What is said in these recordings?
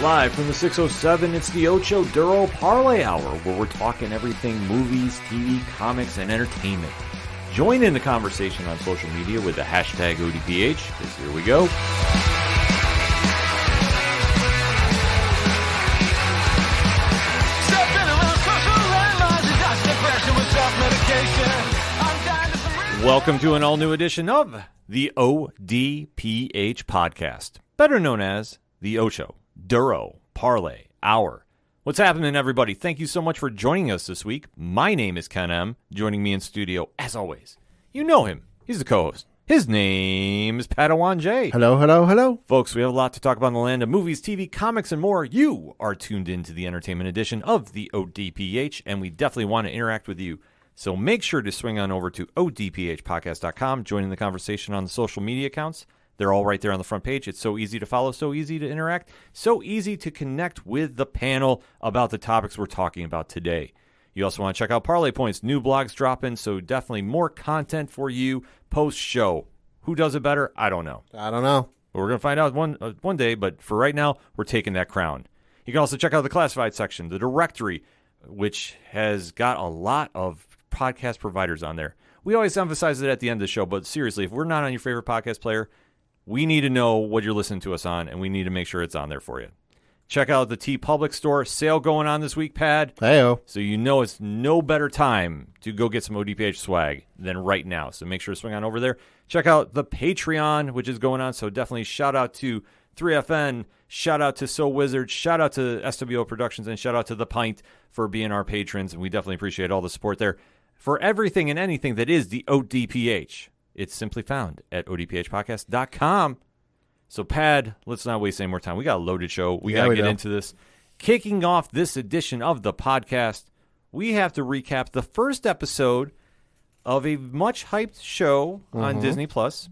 Live from the 607, it's the Ocho Duro Parlay Hour, where we're talking everything movies, TV, comics, and entertainment. Join in the conversation on social media with the hashtag ODPH, because here we go. Welcome to an all-new edition of the ODPH podcast, better known as the Ocho Duro Parlay Hour. What's happening, everybody? Thank you so much for joining us this week. My name is Ken M. Joining me in studio, as always, you know him. He's the co-host. His name is Padawan J. Hello, hello, hello. Folks, we have a lot to talk about in the land of movies, TV, comics, and more. You are tuned into the entertainment edition of the ODPH, and we definitely want to interact with you. So make sure to swing on over to odphpodcast.com, joining the conversation on the social media accounts. They're all right there on the front page. It's so easy to follow, so easy to interact, so easy to connect with the panel about the topics we're talking about today. You also want to check out Parlay Points. New blogs dropping, so definitely more content for you post-show. Who does it better? I don't know. I don't know. But we're going to find out one day, but for right now, we're taking that crown. You can also check out the classified section, the directory, which has got a lot of podcast providers on there. We always emphasize it at the end of the show, but seriously, if we're not on your favorite podcast player, we need to know what you're listening to us on, and we need to make sure it's on there for you. Check out the TeePublic store sale going on this week, Pad. Hey-o. So you know it's no better time to go get some ODPH swag than right now. So make sure to swing on over there. Check out the Patreon, which is going on. So definitely shout out to 3FN, shout out to So Wizard, shout out to SWO Productions, and shout out to The Pint for being our patrons. And we definitely appreciate all the support there. For everything and anything that is the ODPH, it's simply found at odphpodcast.com. So, Pad, let's not waste any more time. We got a loaded show. We got to get into this. Kicking off this edition of the podcast, we have to recap the first episode of a much-hyped show on Disney Plus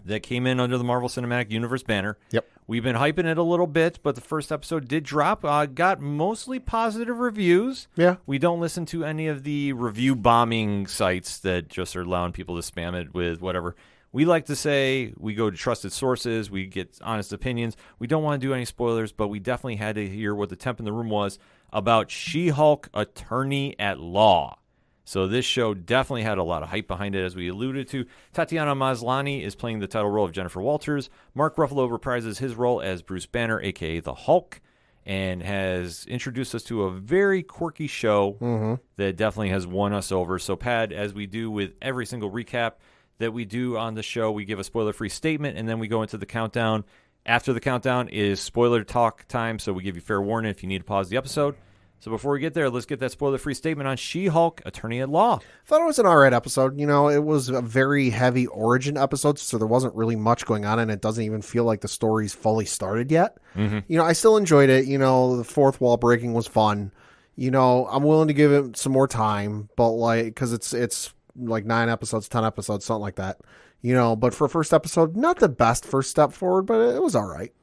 that came in under the Marvel Cinematic Universe banner. Yep. We've been hyping it a little bit, but the first episode did drop. Got mostly positive reviews. Yeah. We don't listen to any of the review bombing sites that just are allowing people to spam it with whatever. We like to say we go to trusted sources. We get honest opinions. We don't want to do any spoilers, but we definitely had to hear what the temp in the room was about She-Hulk Attorney at Law. So this show definitely had a lot of hype behind it, as we alluded to. Tatiana Maslany is playing the title role of Jennifer Walters. Mark Ruffalo reprises his role as Bruce Banner, a.k.a. the Hulk, and has introduced us to a very quirky show that definitely has won us over. So, Pad, as we do with every single recap that we do on the show, we give a spoiler-free statement, and then we go into the countdown. After the countdown is spoiler talk time, so we give you fair warning if you need to pause the episode. So before we get there, let's get that spoiler-free statement on She-Hulk Attorney at Law. I thought it was an alright episode. You know, it was a very heavy origin episode, so there wasn't really much going on, and it doesn't even feel like the story's fully started yet. You know, I still enjoyed it. You know, the fourth wall breaking was fun. You know, I'm willing to give it some more time, but like, because it's like 9 episodes, 10 episodes, something like that. You know, but for a first episode, not the best first step forward, but it was alright.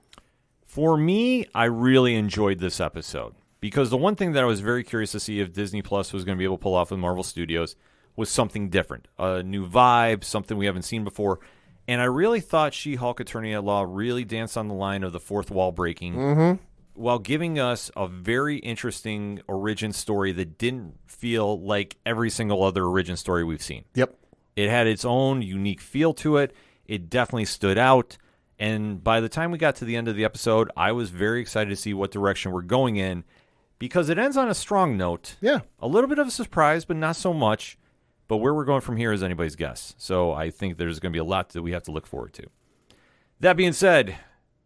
For me, I really enjoyed this episode. Because the one thing that I was very curious to see if Disney Plus was going to be able to pull off with Marvel Studios was something different, a new vibe, something we haven't seen before. And I really thought She-Hulk Attorney at Law really danced on the line of the fourth wall breaking while giving us a very interesting origin story that didn't feel like every single other origin story we've seen. Yep. It had its own unique feel to it. It definitely stood out. And by the time we got to the end of the episode, I was very excited to see what direction we're going in. Because it ends on a strong note. Yeah. A little bit of a surprise, but not so much. But where we're going from here is anybody's guess. So I think there's going to be a lot that we have to look forward to. That being said,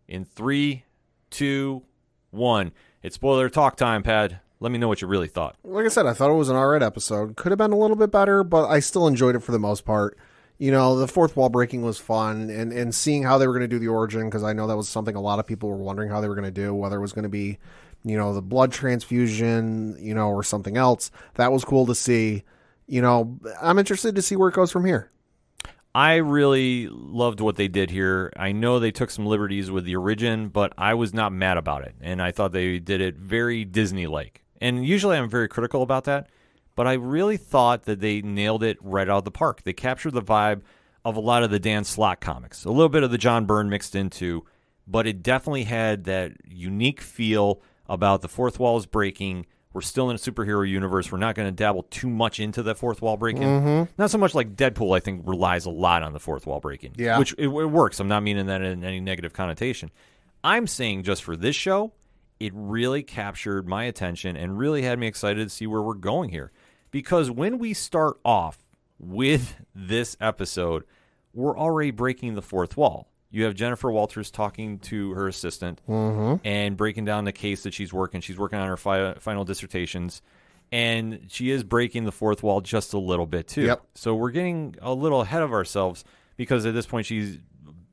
in 3, 2, 1, it's spoiler talk time, Pad. Let me know what you really thought. Like I said, I thought it was an alright episode. Could have been a little bit better, but I still enjoyed it for the most part. You know, the fourth wall breaking was fun, and seeing how they were going to do the origin, because I know that was something a lot of people were wondering how they were going to do, whether it was going to be, you know, the blood transfusion, you know, or something else. That was cool to see. You know, I'm interested to see where it goes from here. I really loved what they did here. I know they took some liberties with the origin, but I was not mad about it. And I thought they did it very Disney-like. And usually I'm very critical about that. But I really thought that they nailed it right out of the park. They captured the vibe of a lot of the Dan Slott comics. A little bit of the John Byrne mixed into, but it definitely had that unique feel about the fourth wall is breaking. We're still in a superhero universe. We're not going to dabble too much into that fourth wall breaking. Not so much like Deadpool, I think, relies a lot on the fourth wall breaking. Yeah. Which it works. I'm not meaning that in any negative connotation. I'm saying just for this show, it really captured my attention and really had me excited to see where we're going here. Because when we start off with this episode, we're already breaking the fourth wall. You have Jennifer Walters talking to her assistant and breaking down the case that she's working. She's working on her final dissertations, and she is breaking the fourth wall just a little bit, too. Yep. So we're getting a little ahead of ourselves because at this point she's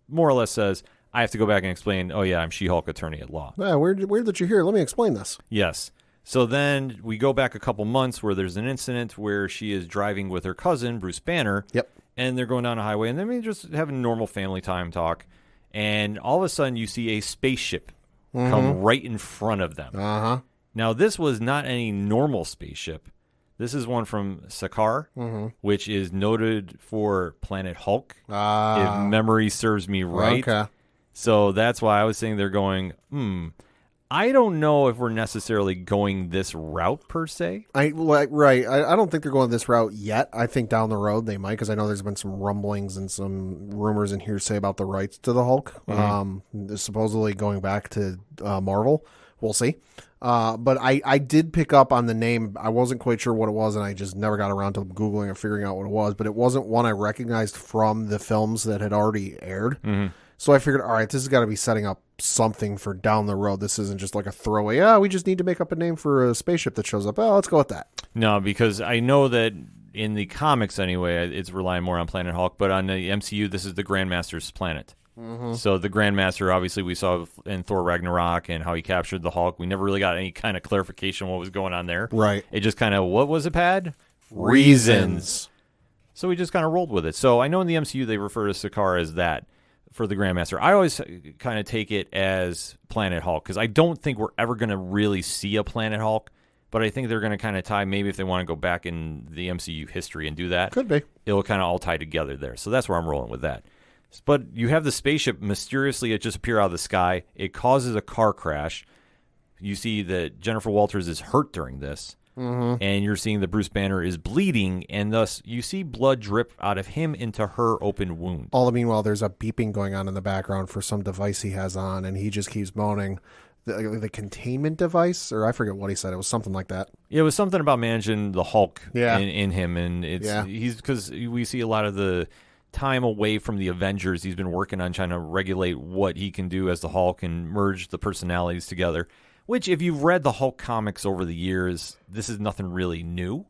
more or less says, I have to go back and explain, oh, yeah, I'm She-Hulk attorney at law. Yeah, weird that you're here. Let me explain this. Yes. So then we go back a couple months where there's an incident where she is driving with her cousin, Bruce Banner. Yep. And they're going down a highway, and they're just having normal family time talk. And all of a sudden, you see a spaceship come right in front of them. Uh-huh. Now, this was not any normal spaceship. This is one from Sakaar, which is noted for Planet Hulk, if memory serves me right. Okay. So that's why I was saying they're going, I don't know if we're necessarily going this route per se. I don't think they're going this route yet. I think down the road they might, because I know there's been some rumblings and some rumors in hearsay about the rights to the Hulk. Supposedly going back to Marvel. We'll see. But I did pick up on the name. I wasn't quite sure what it was, and I just never got around to Googling and figuring out what it was. But it wasn't one I recognized from the films that had already aired. So I figured, all right, this has got to be setting up something for down the road. This isn't just like a throwaway, we just need to make up a name for a spaceship that shows up. Oh, let's go with that. No, because I know that in the comics anyway, it's relying more on Planet Hulk, but on the MCU, this is the Grandmaster's planet. So the Grandmaster, obviously, we saw in Thor Ragnarok and how he captured the Hulk. We never really got any kind of clarification on what was going on there. Right. It just kind of, what was it, Pad? Reasons. So we just kind of rolled with it. So I know in the MCU they refer to Sakaar as that for the Grandmaster. I always kind of take it as Planet Hulk because I don't think we're ever going to really see a Planet Hulk, but I think they're going to kind of tie, maybe if they want to go back in the MCU history and do that. Could be. It'll kind of all tie together there. So that's where I'm rolling with that. But you have the spaceship, mysteriously it just appear out of the sky. It causes a car crash. You see that Jennifer Walters is hurt during this. And you're seeing that Bruce Banner is bleeding, and thus you see blood drip out of him into her open wound. All the meanwhile, there's a beeping going on in the background for some device he has on, and he just keeps moaning. The containment device, or I forget what he said. It was something like that. Yeah, it was something about managing the Hulk Yeah. in him, and he's because we see a lot of the time away from the Avengers. He's been working on trying to regulate what he can do as the Hulk and merge the personalities together. Which, if you've read the Hulk comics over the years, this is nothing really new.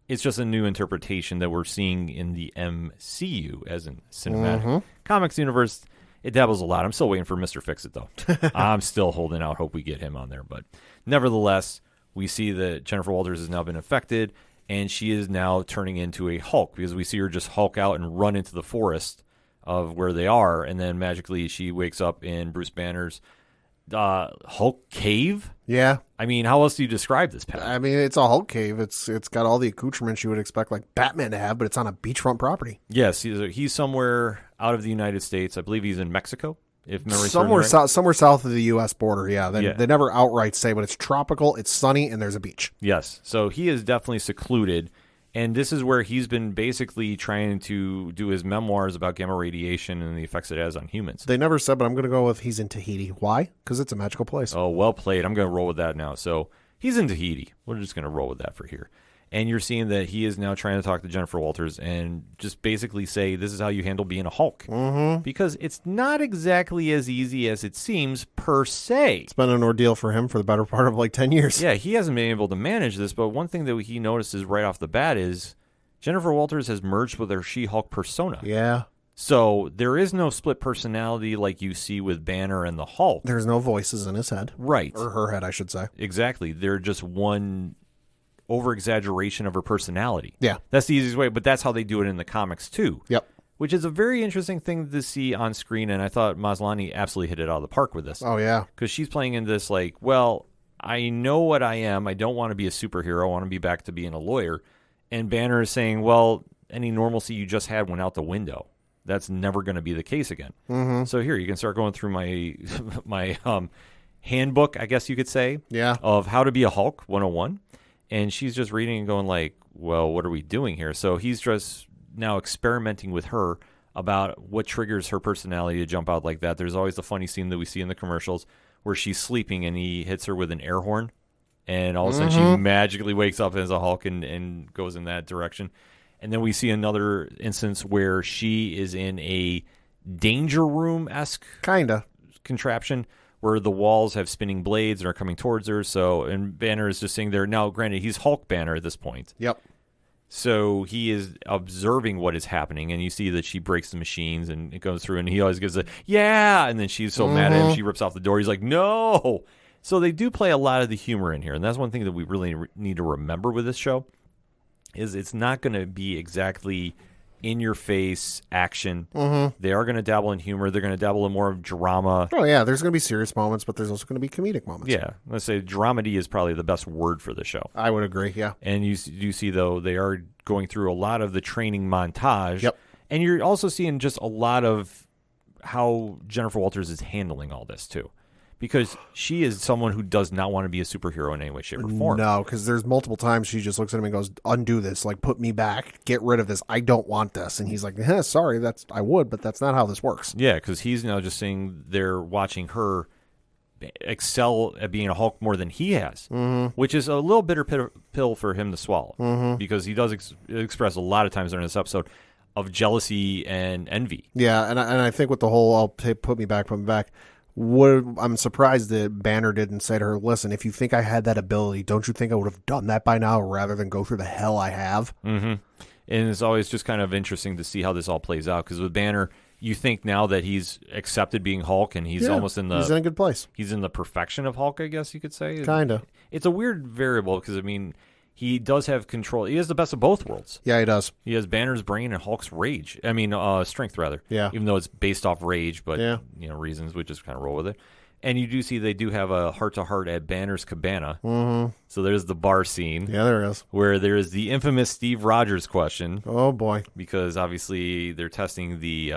It's just a new interpretation that we're seeing in the MCU, as in cinematic. Comics universe, it dabbles a lot. I'm still waiting for Mr. Fix-It, though. I'm still holding out hope we get him on there. But nevertheless, we see that Jennifer Walters has now been affected, and she is now turning into a Hulk, because we see her just Hulk out and run into the forest of where they are, and then magically she wakes up in Bruce Banner's Hulk cave. Yeah. I mean, how else do you describe this, Pat? I mean, it's a Hulk cave. It's got all the accoutrements you would expect like Batman to have, but it's on a beachfront property. Yes, he's somewhere out of the United States. I believe he's in Mexico, if memory serves somewhere me right. somewhere south of the U.S. border. Yeah. They never outright say, but it's tropical, it's sunny, and there's a beach. Yes, so he is definitely secluded, and this is where he's been basically trying to do his memoirs about gamma radiation and the effects it has on humans. They never said, but I'm going to go with he's in Tahiti. Why? Because it's a magical place. Oh, well played. I'm going to roll with that now. So he's in Tahiti. We're just going to roll with that for here. And you're seeing that he is now trying to talk to Jennifer Walters and just basically say, this is how you handle being a Hulk. Because it's not exactly as easy as it seems per se. It's been an ordeal for him for the better part of like 10 years. Yeah, he hasn't been able to manage this, but one thing that he notices right off the bat is Jennifer Walters has merged with her She-Hulk persona. Yeah. So there is no split personality like you see with Banner and the Hulk. There's no voices in his head. Right. Or her head, I should say. Exactly. They're just one over-exaggeration of her personality. Yeah. That's the easiest way, but that's how they do it in the comics too. Yep. Which is a very interesting thing to see on screen, and I thought Maslany absolutely hit it out of the park with this. Oh, yeah. Because she's playing in this like, well, I know what I am. I don't want to be a superhero. I want to be back to being a lawyer. And Banner is saying, well, any normalcy you just had went out the window. that's never going to be the case again. So here, you can start going through my my handbook, I guess you could say, of how to be a Hulk 101. And she's just reading and going like, well, what are we doing here? So he's just now experimenting with her about what triggers her personality to jump out like that. There's always the funny scene that we see in the commercials where she's sleeping and he hits her with an air horn. And all of a sudden she magically wakes up as a Hulk and goes in that direction. And then we see another instance where she is in a danger room-esque contraption where the walls have spinning blades and are coming towards her. So, and Banner is just sitting there. Now, granted, he's Hulk Banner at this point. Yep. So he is observing what is happening, and you see that she breaks the machines, and it goes through, and he always gives a, yeah, and then she's so mad at him, she rips off the door. He's like, no. So they do play a lot of the humor in here, and that's one thing that we really need to remember with this show, is it's not going to be exactly in-your-face action. They are going to dabble in humor. They're going to dabble in more of drama. Oh, yeah, there's going to be serious moments, but there's also going to be comedic moments. Yeah, let's say dramedy is probably the best word for the show. I would agree, yeah. And you see, though, they are going through a lot of the training montage. Yep. And you're also seeing just a lot of how Jennifer Walters is handling all this, too. Because she is someone who does not want to be a superhero in any way, shape, or form. No, because there's multiple times she just looks at him and goes, undo this, like, put me back, get rid of this, I don't want this. And he's like, sorry, I would, but that's not how this works. Yeah, because he's now just sitting there watching her excel at being a Hulk more than he has, which is a little bitter pill for him to swallow, because he does express a lot of times during this episode of jealousy and envy. Yeah, and I think with the whole, put me back, I'm surprised that Banner didn't say to her, listen, if you think I had that ability, don't you think I would have done that by now rather than go through the hell I have? And it's always just kind of interesting to see how this all plays out, because with Banner, you think now that he's accepted being Hulk and he's almost he's in a good place. He's in the perfection of Hulk, I guess you could say. Kind of. It's a weird variable because, I mean, he does have control. He has the best of both worlds. Yeah, he does. He has Banner's brain and Hulk's rage. I mean, strength, rather. Yeah. Even though it's based off rage, but, reasons, we just kind of roll with it. And you do see they do have a heart-to-heart at Banner's Cabana. So there's the bar scene. Yeah, there is. Where there is the infamous Steve Rogers question. Oh, boy. Because, obviously, they're testing the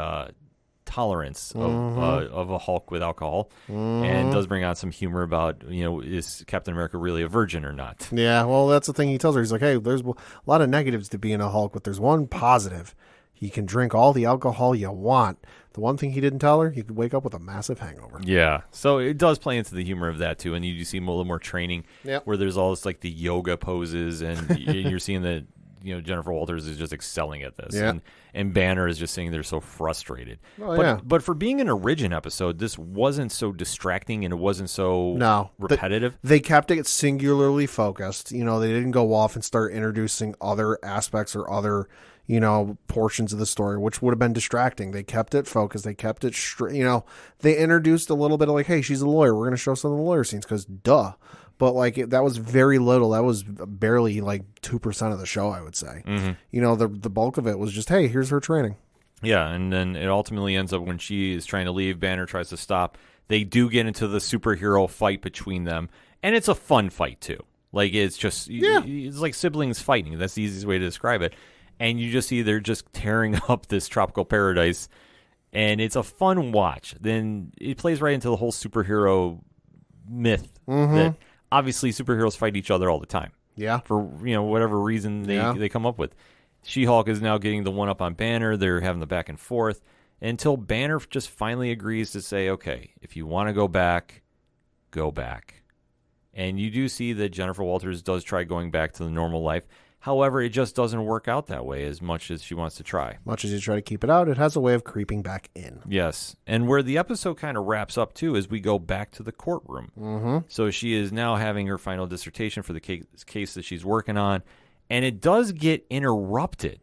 tolerance of a Hulk with alcohol, and does bring out some humor about, is Captain America really a virgin or not? Yeah, well, that's the thing he tells her. He's like, hey, there's a lot of negatives to being a Hulk, but there's one positive. He can drink all the alcohol you want. The one thing he didn't tell her, he could wake up with a massive hangover. Yeah, so it does play into the humor of that, too, and you do see a little more training where there's all this, like, the yoga poses, and you're seeing that, Jennifer Walters is just excelling at this. Yeah. And Banner is just sitting there so frustrated. Oh, but for being an Origin episode, this wasn't so distracting and it wasn't so repetitive. They kept it singularly focused. They didn't go off and start introducing other aspects or other, portions of the story, which would have been distracting. They kept it focused. They kept it straight. They introduced a little bit of like, hey, she's a lawyer. We're going to show some of the lawyer scenes because duh. But that was very little. That was barely like 2% of the show, I would say. The bulk of it was just, hey, here's her training. Yeah, and then it ultimately ends up when she is trying to leave, Banner tries to stop. They do get into the superhero fight between them, and it's a fun fight too. Like it's just, it's like siblings fighting. That's the easiest way to describe it. And you just see they're just tearing up this tropical paradise, and it's a fun watch. Then it plays right into the whole superhero myth that obviously superheroes fight each other all the time. Yeah. For, whatever reason they come up with. She-Hulk is now getting the one-up on Banner. They're having the back and forth until Banner just finally agrees to say, okay, if you want to go back, go back. And you do see that Jennifer Walters does try going back to the normal life. However, it just doesn't work out that way as much as she wants to try. Much as you try to keep it out, it has a way of creeping back in. Yes. And where the episode kind of wraps up, too, is we go back to the courtroom. So she is now having her final dissertation for the case that she's working on. And it does get interrupted.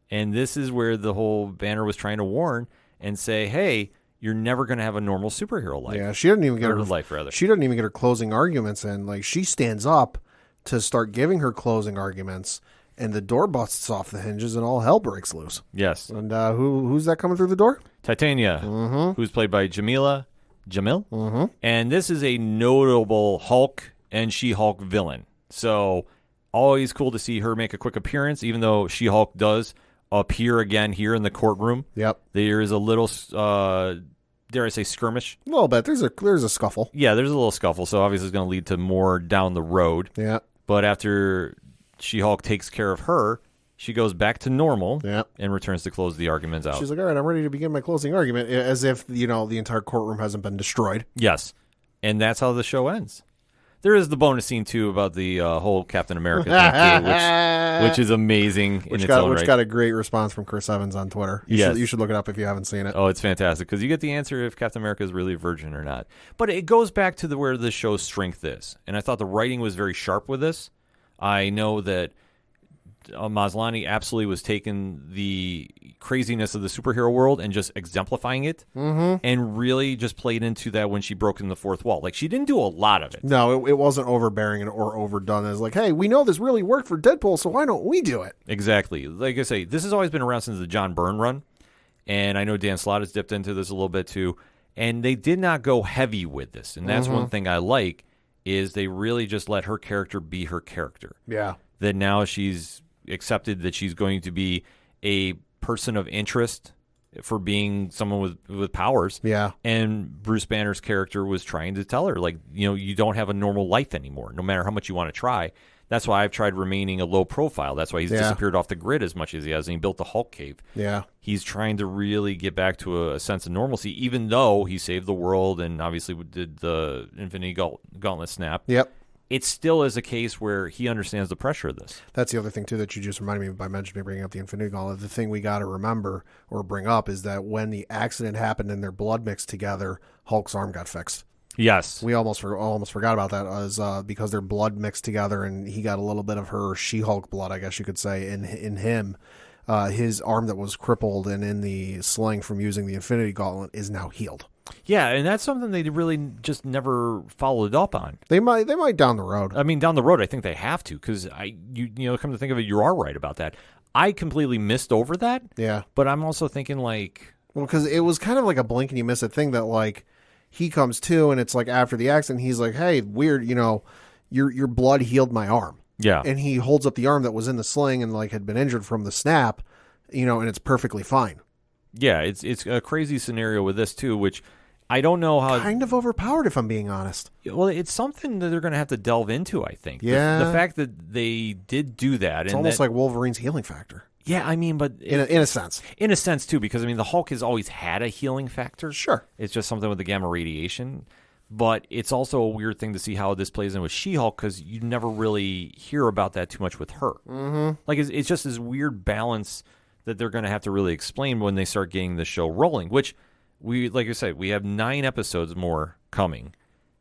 And this is where the whole Banner was trying to warn and say, hey, you're never going to have a normal superhero life. Yeah, she doesn't even get her life, rather. She doesn't even get her closing arguments in. Like, she stands up to start giving her closing arguments, and the door busts off the hinges, and all hell breaks loose. Yes. And who's that coming through the door? Titania, who's played by Jamil. And this is a notable Hulk and She-Hulk villain. So always cool to see her make a quick appearance, even though She-Hulk does appear again here in the courtroom. Yep. There is a little, dare I say, skirmish. A little bit. There's a scuffle. Yeah, there's a little scuffle, so obviously it's going to lead to more down the road. Yeah. But after She-Hulk takes care of her, she goes back to normal and returns to close the arguments out. She's like, all right, I'm ready to begin my closing argument, as if, the entire courtroom hasn't been destroyed. Yes. And that's how the show ends. There is the bonus scene, too, about the whole Captain America thing, too, which is amazing in its own right. Which got a great response from Chris Evans on Twitter. You should look it up if you haven't seen it. Oh, it's fantastic, because you get the answer if Captain America is really a virgin or not. But it goes back to where the show's strength is. And I thought the writing was very sharp with this. I know that Maslany absolutely was taking the craziness of the superhero world and just exemplifying it, and really just played into that when she broke in the fourth wall. Like, she didn't do a lot of it. No, it wasn't overbearing or overdone as like, hey, we know this really worked for Deadpool, so why don't we do it? Exactly. Like I say, this has always been around since the John Byrne run, and I know Dan Slott has dipped into this a little bit too, and they did not go heavy with this, and that's one thing I like, is they really just let her character be her character. Yeah. That now she's accepted that she's going to be a person of interest for being someone with powers. Yeah. And Bruce Banner's character was trying to tell her, like, you don't have a normal life anymore, no matter how much you want to try. That's why I've tried remaining a low profile. That's why he's disappeared off the grid as much as he has, and he built the Hulk cave. Yeah. He's trying to really get back to a sense of normalcy, even though he saved the world and obviously did the Infinity Gauntlet snap. Yep. It still is a case where he understands the pressure of this. That's the other thing, too, that you just reminded me of by bringing up the Infinity Gauntlet. The thing we got to remember or bring up is that when the accident happened and their blood mixed together, Hulk's arm got fixed. Yes. We almost forgot about that as because their blood mixed together and he got a little bit of her She-Hulk blood, I guess you could say, in him. His arm that was crippled and in the sling from using the Infinity Gauntlet is now healed. Yeah, and that's something they really just never followed up on. They might down the road. I mean, down the road, I think they have to, because come to think of it, you are right about that. I completely missed over that. Yeah, but I'm also thinking because it was kind of like a blink and you miss it thing that like he comes to and it's like after the accident he's like, hey, weird, your blood healed my arm. Yeah, and he holds up the arm that was in the sling and like had been injured from the snap, and it's perfectly fine. Yeah, it's a crazy scenario with this too, which I don't know how. Kind of overpowered, if I'm being honest. Well, it's something that they're going to have to delve into, I think. Yeah. The fact that they did do that. It's almost like Wolverine's healing factor. Yeah, I mean, but... In a sense. In a sense, too, because, I mean, the Hulk has always had a healing factor. Sure. It's just something with the gamma radiation. But it's also a weird thing to see how this plays in with She-Hulk, because you never really hear about that too much with her. Mm-hmm. Like, it's just this weird balance that they're going to have to really explain when they start getting the show rolling, which, like I said, we have 9 episodes more coming.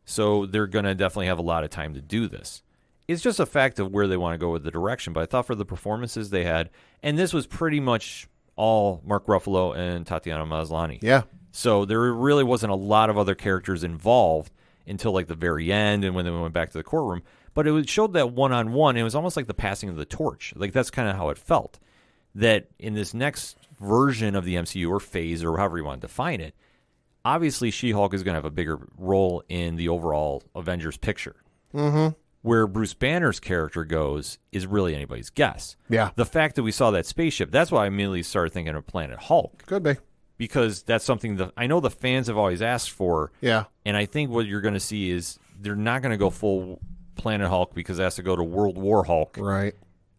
So they're going to definitely have a lot of time to do this. It's just a fact of where they want to go with the direction. But I thought for the performances they had, and this was pretty much all Mark Ruffalo and Tatiana Maslany. Yeah. So there really wasn't a lot of other characters involved until like the very end and when they went back to the courtroom. But it showed that one-on-one. It was almost like the passing of the torch. Like that's kind of how it felt. That in this next version of the MCU or phase or however you want to define it, obviously She-Hulk is going to have a bigger role in the overall Avengers picture. Mm-hmm. Where Bruce Banner's character goes is really anybody's guess. Yeah. The fact that we saw that spaceship, that's why I immediately started thinking of Planet Hulk. Could be. Because that's something that I know the fans have always asked for. Yeah. And I think what you're going to see is they're not going to go full Planet Hulk because it has to go to World War Hulk. Right.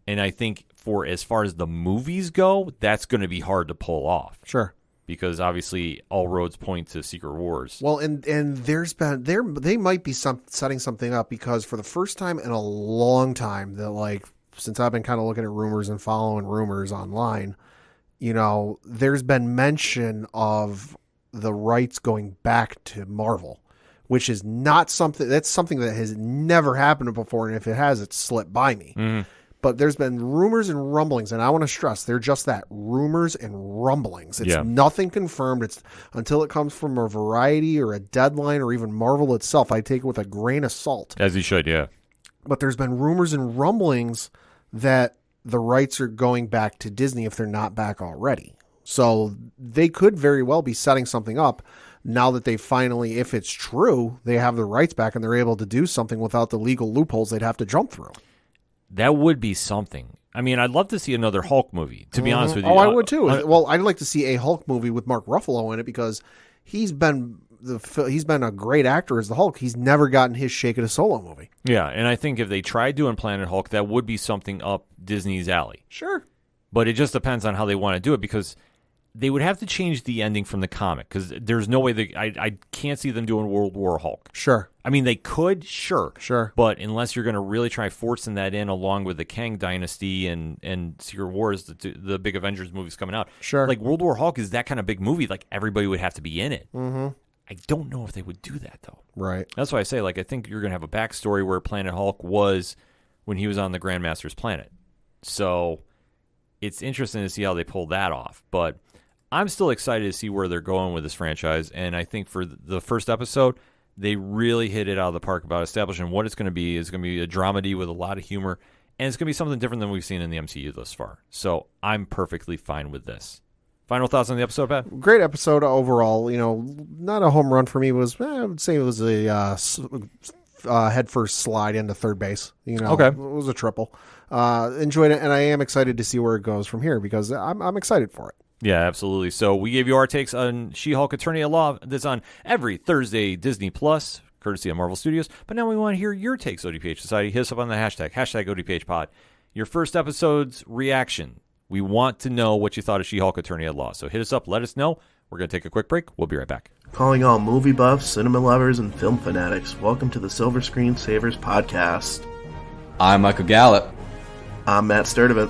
And I think for as far as the movies go, that's going to be hard to pull off. Sure. Because obviously all roads point to Secret Wars. Well, and there's been they might be setting something up because for the first time in a long time that like since I've been kind of looking at rumors and following rumors online, there's been mention of the rights going back to Marvel, which is not something that has never happened before, and if it has, it's slipped by me. Mm-hmm. But there's been rumors and rumblings, and I want to stress they're just that, rumors and rumblings. It's nothing confirmed. It's until it comes from a Variety or a Deadline or even Marvel itself. I take it with a grain of salt. As you should, yeah. But there's been rumors and rumblings that the rights are going back to Disney if they're not back already. So they could very well be setting something up now that they finally, if it's true, they have the rights back and they're able to do something without the legal loopholes they'd have to jump through. That would be something. I mean, I'd love to see another Hulk movie, to be honest with you. Oh, I would too. Well, I'd like to see a Hulk movie with Mark Ruffalo in it because he's been a great actor as the Hulk. He's never gotten his shake at a solo movie. Yeah, and I think if they tried doing Planet Hulk, that would be something up Disney's alley. Sure. But it just depends on how they want to do it, because they would have to change the ending from the comic, because there's no way I can't see them doing World War Hulk. Sure. I mean, they could, sure. But unless you're going to really try forcing that in along with the Kang Dynasty and Secret Wars, the big Avengers movies coming out. Sure. Like, World War Hulk is that kind of big movie. Like, everybody would have to be in it. Mm-hmm. I don't know if they would do that, though. Right. That's why I say, like, I think you're going to have a backstory where Planet Hulk was when he was on the Grandmaster's planet. So it's interesting to see how they pull that off. But I'm still excited to see where they're going with this franchise. And I think for the first episode, they really hit it out of the park about establishing what it's going to be. It's going to be a dramedy with a lot of humor. And it's going to be something different than we've seen in the MCU thus far. So I'm perfectly fine with this. Final thoughts on the episode, Pat? Great episode overall. You know, not a home run for me. I would say it was a head first slide into third base. You know, okay. It was a triple. Enjoyed it, and I am excited to see where it goes from here because I'm excited for it. Yeah, absolutely. So we gave you our takes on She-Hulk Attorney at Law. That's on every Thursday, Disney Plus, courtesy of Marvel Studios. But now we want to hear your takes, ODPH Society. Hit us up on the hashtag ODPHpod. Your first episode's reaction. We want to know what you thought of She-Hulk Attorney at Law. So hit us up. Let us know. We're going to take a quick break. We'll be right back. Calling all movie buffs, cinema lovers, and film fanatics. Welcome to the Silver Screen Savers podcast. I'm Michael Gallup. I'm Matt Sturdivant.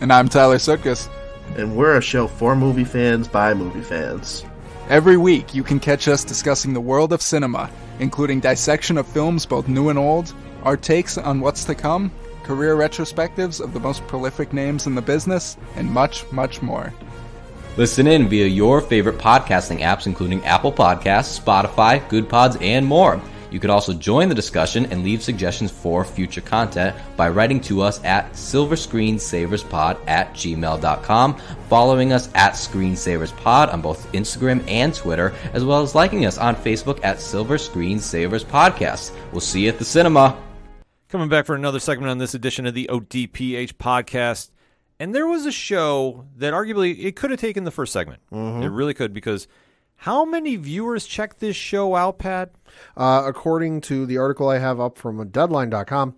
And I'm Tyler Sutkus. And we're a show for movie fans by movie fans. Every week, you can catch us discussing the world of cinema, including dissection of films both new and old, our takes on what's to come, career retrospectives of the most prolific names in the business, and much, much more. Listen in via your favorite podcasting apps, including Apple Podcasts, Spotify, Good Pods, and more. You can also join the discussion and leave suggestions for future content by writing to us at silverscreensaverspod@gmail.com, following us at ScreensaversPod on both Instagram and Twitter, as well as liking us on Facebook at Silver Screen Savers Podcast. We'll see you at the cinema. Coming back for another segment on this edition of the ODPH podcast. And there was a show that arguably it could have taken the first segment. Mm-hmm. It really could, because how many viewers checked this show out, Pat? According to the article I have up from Deadline.com,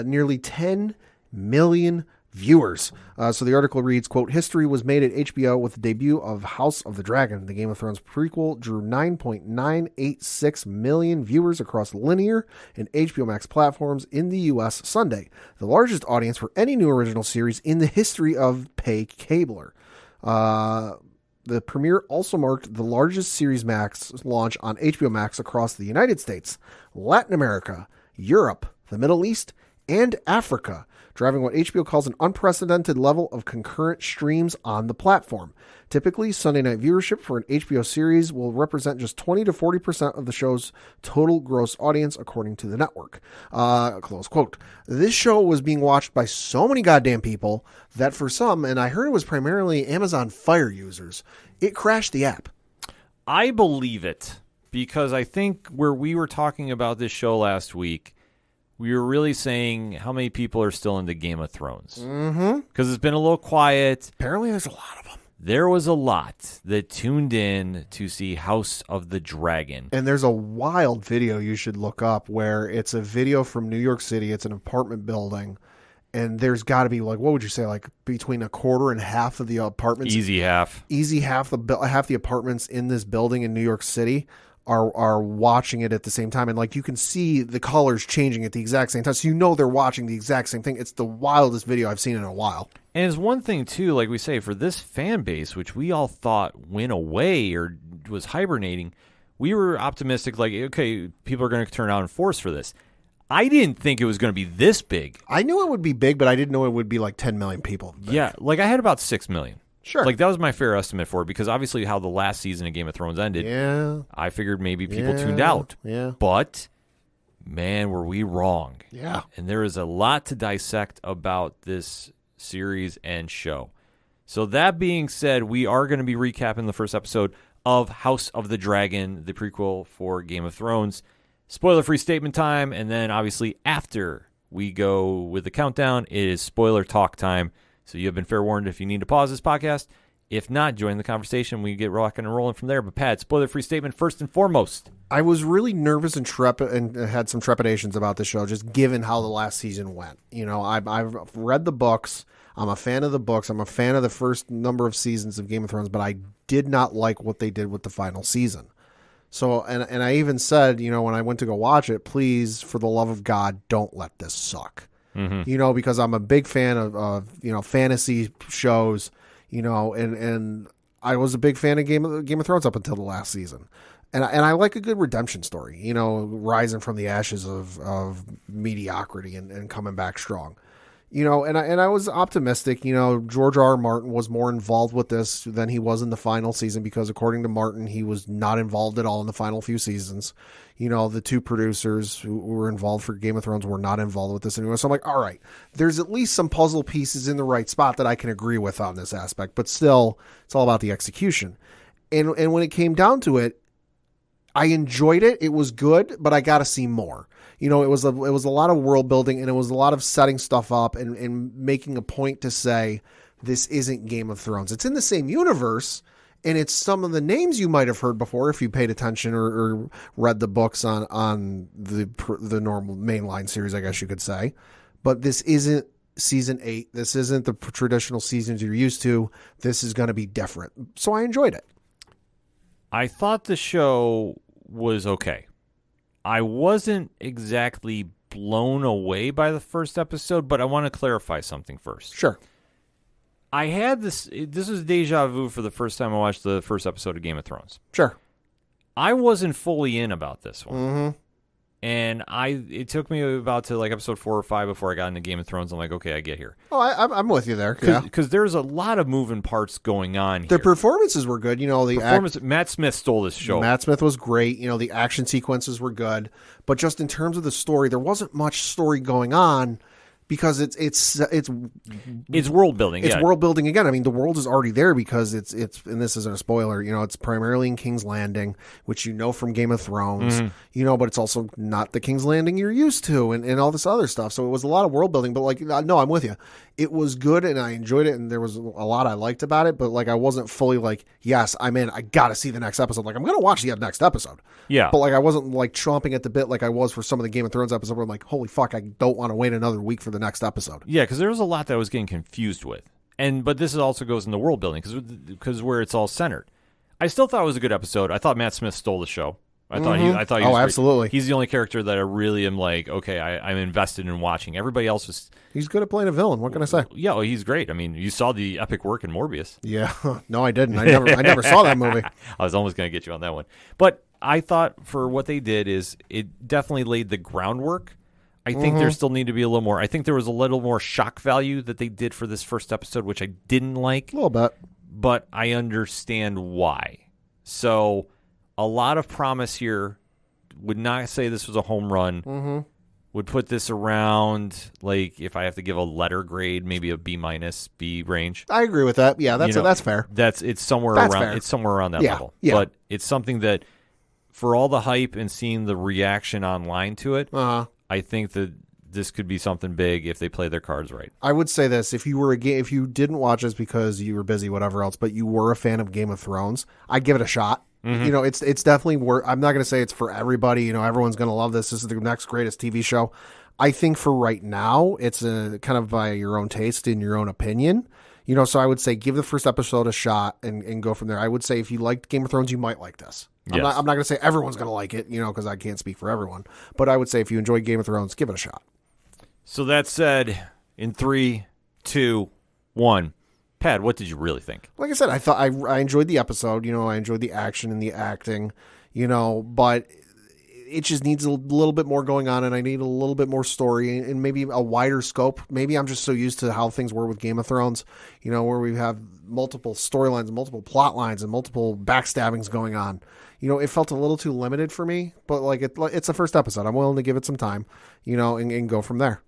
nearly 10 million viewers. So the article reads, quote, history was made at HBO with the debut of House of the Dragon. The Game of Thrones prequel drew 9.986 million viewers across linear and HBO Max platforms in the U.S. Sunday, the largest audience for any new original series in the history of pay cabler. The premiere also marked the largest Series Max launch on HBO Max across the United States, Latin America, Europe, the Middle East, and Africa, driving what HBO calls an unprecedented level of concurrent streams on the platform. Typically, Sunday night viewership for an HBO series will represent just 20 to 40% of the show's total gross audience, according to the network. Close quote. This show was being watched by so many goddamn people that for some, and I heard it was primarily Amazon Fire users, it crashed the app. I believe it, because I think where we were talking about this show last week, we were really saying how many people are still into Game of Thrones. Mm-hmm. Because it's been a little quiet. Apparently there's a lot of them. There was a lot that tuned in to see House of the Dragon. And there's a wild video you should look up where it's a video from New York City. It's an apartment building. And there's got to be, like, what would you say, like between a quarter and half of the apartments. Easy half the apartments in this building in New York City are watching it at the same time. And like you can see the colors changing at the exact same time. So you know they're watching the exact same thing. It's the wildest video I've seen in a while. And it's one thing, too, like we say, for this fan base, which we all thought went away or was hibernating, we were optimistic, like, okay, people are going to turn out in force for this. I didn't think it was going to be this big. I knew it would be big, but I didn't know it would be like 10 million people. Yeah, like I had about 6 million. Sure. Like that was my fair estimate for it, because obviously how the last season of Game of Thrones ended, yeah, I figured maybe people tuned out. Yeah. But, man, were we wrong. Yeah. And there is a lot to dissect about this series and show. So that being said, we are going to be recapping the first episode of House of the Dragon, the prequel for Game of Thrones. Spoiler-free statement time, and then obviously after we go with the countdown. It is spoiler talk time. So you have been fair warned if you need to pause this podcast. If not, join the conversation. We get rocking and rolling from there. But Pat, spoiler-free statement first and foremost. I was really nervous and had some trepidations about the show, just given how the last season went. You know, I've read the books. I'm a fan of the books. I'm a fan of the first number of seasons of Game of Thrones, but I did not like what they did with the final season. So, and I even said, you know, when I went to go watch it, please, for the love of God, don't let this suck. Mm-hmm. You know, because I'm a big fan of you know, fantasy shows. You know, and I was a big fan of Game of Thrones up until the last season. And I like a good redemption story, you know, rising from the ashes of mediocrity and coming back strong. You know, and I was optimistic. You know, George R. Martin was more involved with this than he was in the final season because, according to Martin, he was not involved at all in the final few seasons. You know, the two producers who were involved for Game of Thrones were not involved with this anymore. So I'm like, all right, there's at least some puzzle pieces in the right spot that I can agree with on this aspect. But still, it's all about the execution. And when it came down to it, I enjoyed it. It was good, but I got to see more. You know, it was a lot of world building, and it was a lot of setting stuff up and making a point to say this isn't Game of Thrones. It's in the same universe, and it's some of the names you might have heard before if you paid attention or read the books on the normal mainline series, I guess you could say. But this isn't season 8. This isn't the traditional seasons you're used to. This is going to be different. So I enjoyed it. I thought the show was okay. I wasn't exactly blown away by the first episode, but I want to clarify something first. Sure. I had this was deja vu for the first time I watched the first episode of Game of Thrones. Sure. I wasn't fully in about this one. Mm-hmm. And it took me about to like episode 4 or 5 before I got into Game of Thrones. I'm like, okay, I get here. Oh, I'm with you there. Yeah. Because there's a lot of moving parts going on here. The performances were good. You know, Matt Smith stole this show. Matt Smith was great. You know, the action sequences were good. But just in terms of the story, there wasn't much story going on. Because it's world building. It's world building again. I mean, the world is already there because it's and this isn't a spoiler. You know, it's primarily in King's Landing, which you know from Game of Thrones. Mm-hmm. You know, but it's also not the King's Landing you're used to, and all this other stuff. So it was a lot of world building. But like, no, I'm with you. It was good, and I enjoyed it, and there was a lot I liked about it. But like, I wasn't fully like, yes, I'm in. I got to see the next episode. Like, I'm gonna watch the next episode. Yeah. But like, I wasn't like chomping at the bit like I was for some of the Game of Thrones episodes. Where I'm like, holy fuck, I don't want to wait another week for the next episode. Yeah, because there was a lot that I was getting confused with, but this also goes into world building because where it's all centered. I still thought it was a good episode. I thought Matt Smith stole the show. I thought he was absolutely. He's the only character that I really am like, okay, I'm invested in watching. Everybody else was. He's good at playing a villain. What can I say? Yeah, well, he's great. I mean, you saw the epic work in Morbius. Yeah, no, I didn't. I never saw that movie. I was almost going to get you on that one, but I thought for what they did is it definitely laid the groundwork. I think there still need to be a little more. I think there was a little more shock value that they did for this first episode, which I didn't like. A little bit. But I understand why. So a lot of promise here. Would not say this was a home run. Mm-hmm. Would put this around, like, if I have to give a letter grade, maybe a B- B range. I agree with that. Yeah, that's fair. It's somewhere around that level. Yeah. But it's something that, for all the hype and seeing the reaction online to it, I think that this could be something big if they play their cards right. I would say this: if you didn't watch this because you were busy, whatever else, but you were a fan of Game of Thrones, I'd give it a shot. Mm-hmm. You know, it's definitely worth. I'm not going to say it's for everybody. You know, everyone's going to love this. This is the next greatest TV show. I think for right now, it's a kind of by your own taste and your own opinion. You know, so I would say give the first episode a shot and go from there. I would say if you liked Game of Thrones, you might like this. Yes. I'm not going to say everyone's going to like it, you know, because I can't speak for everyone. But I would say if you enjoy Game of Thrones, give it a shot. So that said, in 3, 2, 1, Pat, what did you really think? Like I said, I thought I enjoyed the episode. You know, I enjoyed the action and the acting. You know, but it just needs a little bit more going on, and I need a little bit more story and maybe a wider scope. Maybe I'm just so used to how things were with Game of Thrones, you know, where we have multiple storylines, multiple plot lines, and multiple backstabbings going on. You know, it felt a little too limited for me, but like it's the first episode. I'm willing to give it some time, you know, and go from there.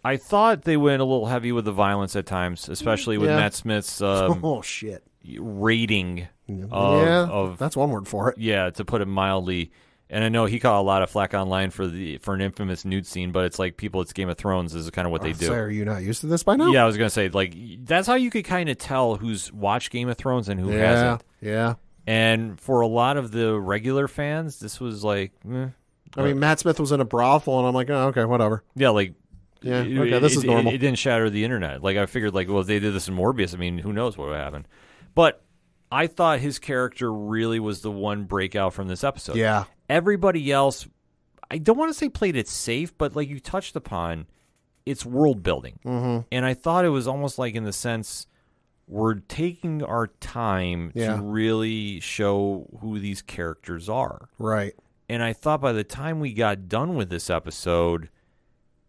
I thought they went a little heavy with the violence at times, especially with Matt Smith's shit rating of of that's one word for it. Yeah, to put it mildly. And I know he caught a lot of flack online for an infamous nude scene, but it's like it's Game of Thrones is kind of what they do. So are you not used to this by now? Yeah, I was going to say, like, that's how you could kind of tell who's watched Game of Thrones and who hasn't. Yeah. And for a lot of the regular fans, this was like, I mean, Matt Smith was in a brothel, and I'm like, oh, okay, whatever. Yeah, like, yeah, okay, this is normal. It didn't shatter the internet. Like, I figured, like, well, if they did this in Morbius, I mean, who knows what would happen. But I thought his character really was the one breakout from this episode. Yeah. Everybody else, I don't want to say played it safe, but like you touched upon, it's world building. Mm-hmm. And I thought it was almost like in the sense we're taking our time to really show who these characters are. Right. And I thought by the time we got done with this episode,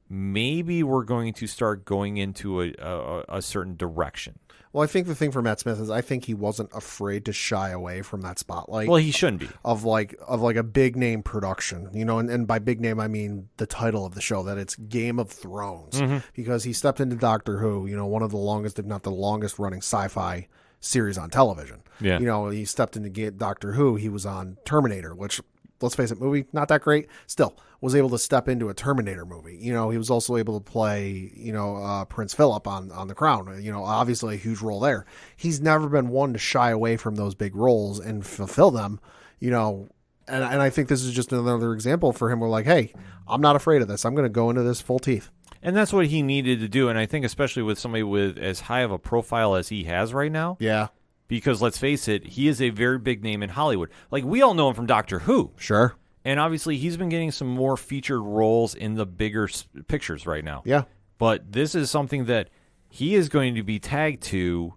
maybe we're going to start going into a certain direction. Well, I think the thing for Matt Smith is I think he wasn't afraid to shy away from that spotlight. Well, he shouldn't be. Of like a big name production, you know, and by big name I mean the title of the show, that it's Game of Thrones, because he stepped into Doctor Who, you know, one of the longest, if not the longest running sci-fi series on television. Yeah. You know, he stepped into Doctor Who. He was on Terminator, which, let's face it, movie not that great. Still was able to step into a Terminator movie. You know, he was also able to play, you know, Prince Philip on The Crown. You know, obviously a huge role there. He's never been one to shy away from those big roles and fulfill them. You know, and I think this is just another example for him. We're like, hey, I'm not afraid of this. I'm going to go into this full teeth. And that's what he needed to do. And I think especially with somebody with as high of a profile as he has right now. Yeah. Because let's face it, he is a very big name in Hollywood. Like, we all know him from Doctor Who. Sure. And obviously, he's been getting some more featured roles in the bigger pictures right now. Yeah. But this is something that he is going to be tagged to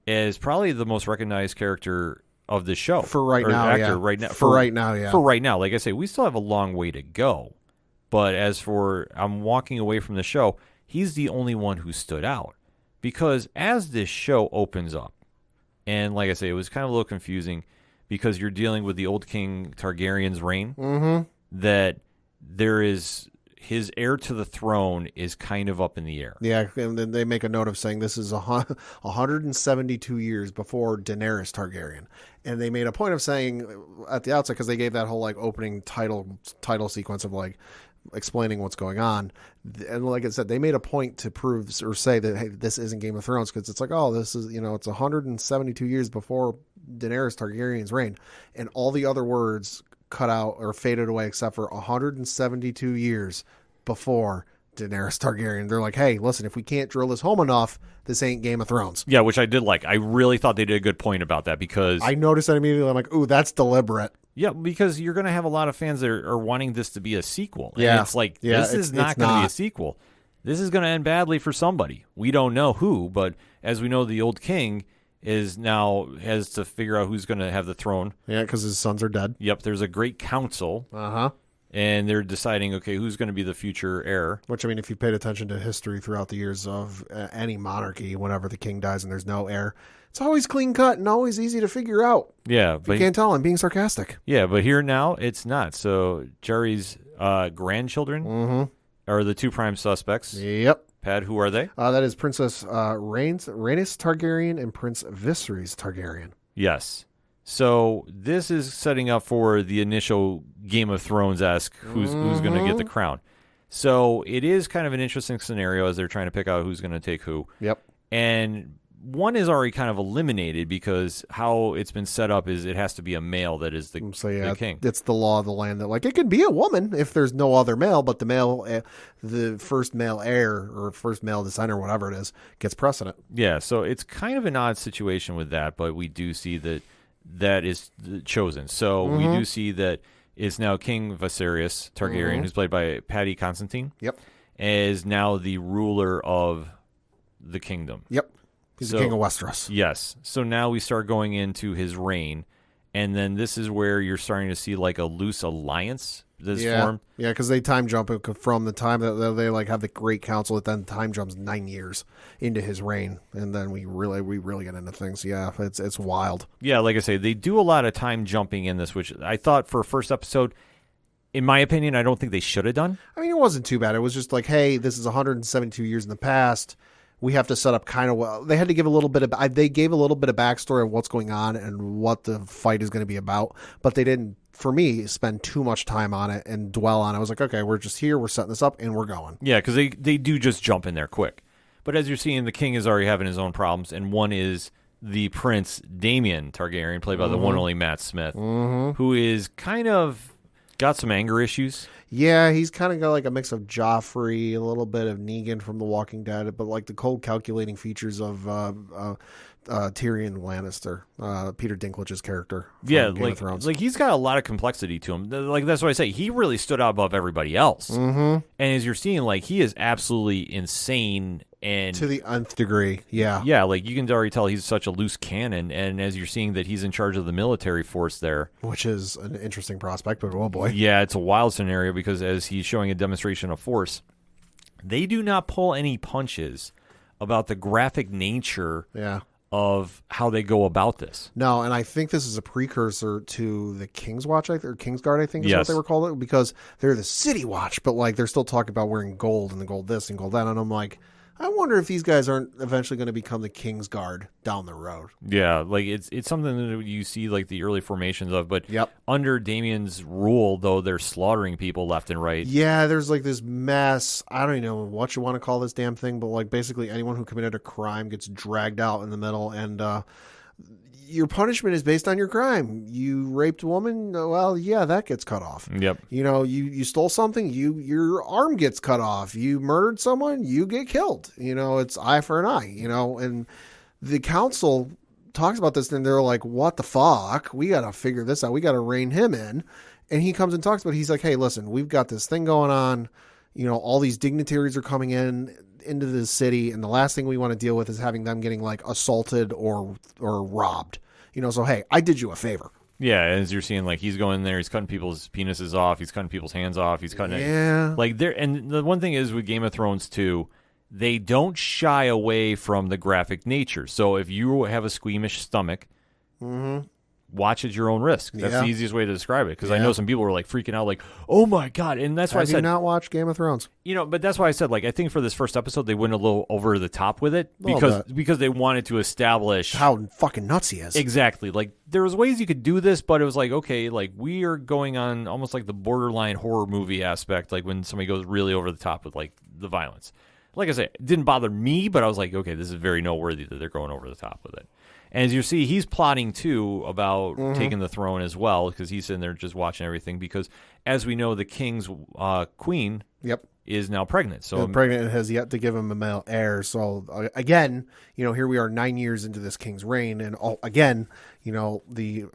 as probably the most recognized character of the show. For right now, actor yeah. Right now. For right now, yeah. For right now. Like I say, we still have a long way to go. But as for I'm walking away from the show, he's the only one who stood out. Because as this show opens up, and like I say, it was kind of a little confusing because you're dealing with the old King Targaryen's reign, that there is his heir to the throne is kind of up in the air. Yeah, and then they make a note of saying this is 172 years before Daenerys Targaryen. And they made a point of saying at the outset, because they gave that whole like opening title sequence of like explaining what's going on. And like I said, they made a point to prove or say that, hey, this isn't Game of Thrones, because it's like, oh, this is, you know, it's 172 years before Daenerys Targaryen's reign. And all the other words cut out or faded away except for 172 years before Daenerys Targaryen. They're like, hey, listen, if we can't drill this home enough, this ain't Game of Thrones. Yeah, which I did like. I really thought they did a good point about that because I noticed that immediately. I'm like, ooh, that's deliberate. Yeah, because you're going to have a lot of fans that are wanting this to be a sequel. Yeah. And it's like, this is not going to be a sequel. This is going to end badly for somebody. We don't know who, but as we know, the old king is now has to figure out who's going to have the throne. Yeah, because his sons are dead. Yep, there's a great council. And they're deciding, okay, who's going to be the future heir. Which, I mean, if you paid attention to history throughout the years of any monarchy, whenever the king dies and there's no heir, it's always clean cut and always easy to figure out. Yeah. But you can't tell. I'm being sarcastic. Yeah, but here now, it's not. So Jerry's grandchildren are the two prime suspects. Yep. Pad, who are they? That is Princess Rhaenys Targaryen and Prince Viserys Targaryen. Yes. So this is setting up for the initial Game of Thrones-esque who's going to get the crown. So it is kind of an interesting scenario as they're trying to pick out who's going to take who. Yep. And one is already kind of eliminated because how it's been set up is it has to be a male that is the king. It's the law of the land that, like, it could be a woman if there's no other male, but the first male heir or first male descendant or whatever it is gets precedent. Yeah, so it's kind of an odd situation with that, but we do see that is chosen. So we do see that is now King Viserys Targaryen, who's played by Paddy Considine. Yep. Is now the ruler of the kingdom. Yep. He's the king of Westeros. Yes. So now we start going into his reign, and then this is where you're starting to see like a loose alliance that's formed. Yeah, because they time jump from the time that they like have the Great Council, that then time jumps 9 years into his reign, and then we really get into things. Yeah, it's wild. Yeah, like I say, they do a lot of time jumping in this, which I thought for a first episode, in my opinion, I don't think they should have done. I mean, it wasn't too bad. It was just like, hey, this is 172 years in the past. We have to set up kind of well. They had to give a little bit of. They gave a little bit of backstory of what's going on and what the fight is going to be about, but they didn't for me, spend too much time on it and dwell on it. I was like, okay, we're just here, we're setting this up, and we're going. Yeah, because they do just jump in there quick. But as you're seeing, the king is already having his own problems, and one is the Prince Damien Targaryen, played by the one and only Matt Smith, who is kind of got some anger issues. Yeah, he's kind of got like a mix of Joffrey, a little bit of Negan from The Walking Dead, but like the cold calculating features of Tyrion Lannister, Peter Dinklage's character. From Game of Thrones. Like he's got a lot of complexity to him. Like that's what I say. He really stood out above everybody else. And as you're seeing, like he is absolutely insane and to the nth degree. Yeah, yeah. Like you can already tell he's such a loose cannon. And as you're seeing that he's in charge of the military force there, which is an interesting prospect. But oh boy, yeah, it's a wild scenario because as he's showing a demonstration of force, they do not pull any punches about the graphic nature. Yeah. Of how they go about this. No, and I think this is a precursor to the King's Watch, or Kingsguard, I think is what they were called, because they're the City Watch, but like they're still talking about wearing gold and the gold this and gold that, and I'm like, I wonder if these guys aren't eventually going to become the Kingsguard down the road. Yeah, like it's something that you see like the early formations of, but under Damien's rule, though, they're slaughtering people left and right. Yeah, there's like this mass, I don't even know what you want to call this damn thing, but like basically anyone who committed a crime gets dragged out in the middle, and your punishment is based on your crime. You raped a woman, well, yeah, that gets cut off. Yep. You know, you stole something, your arm gets cut off. You murdered someone, you get killed. You know, it's eye for an eye, you know, and the council talks about this and they're like, what the fuck? We got to figure this out. We got to rein him in. And he comes and talks about it. He's like, hey, listen, we've got this thing going on. You know, all these dignitaries are coming into the city, and the last thing we want to deal with is having them getting like assaulted or robbed. You know, so hey, I did you a favor. Yeah, as you're seeing, like he's going there, he's cutting people's penises off, he's cutting people's hands off, he's cutting like there. And the one thing is with Game of Thrones too, they don't shy away from the graphic nature. So if you have a squeamish stomach, watch at your own risk. That's the easiest way to describe it. Because I know some people were like freaking out, like, "Oh my god!" And that's why I said, "Do not watch Game of Thrones." You know, but that's why I said, like, I think for this first episode, they went a little over the top with it because they wanted to establish how fucking nuts he is. Exactly. Like there was ways you could do this, but it was like, okay, like we are going on almost like the borderline horror movie aspect, like when somebody goes really over the top with like the violence. Like I said, it didn't bother me, but I was like, okay, this is very noteworthy that they're going over the top with it. And as you see, he's plotting, too, about taking the throne as well, because he's sitting there just watching everything. Because, as we know, the king's queen is now pregnant. So pregnant and has yet to give him a male heir. So, again, you know, here we are 9 years into this king's reign. And, again, you know, the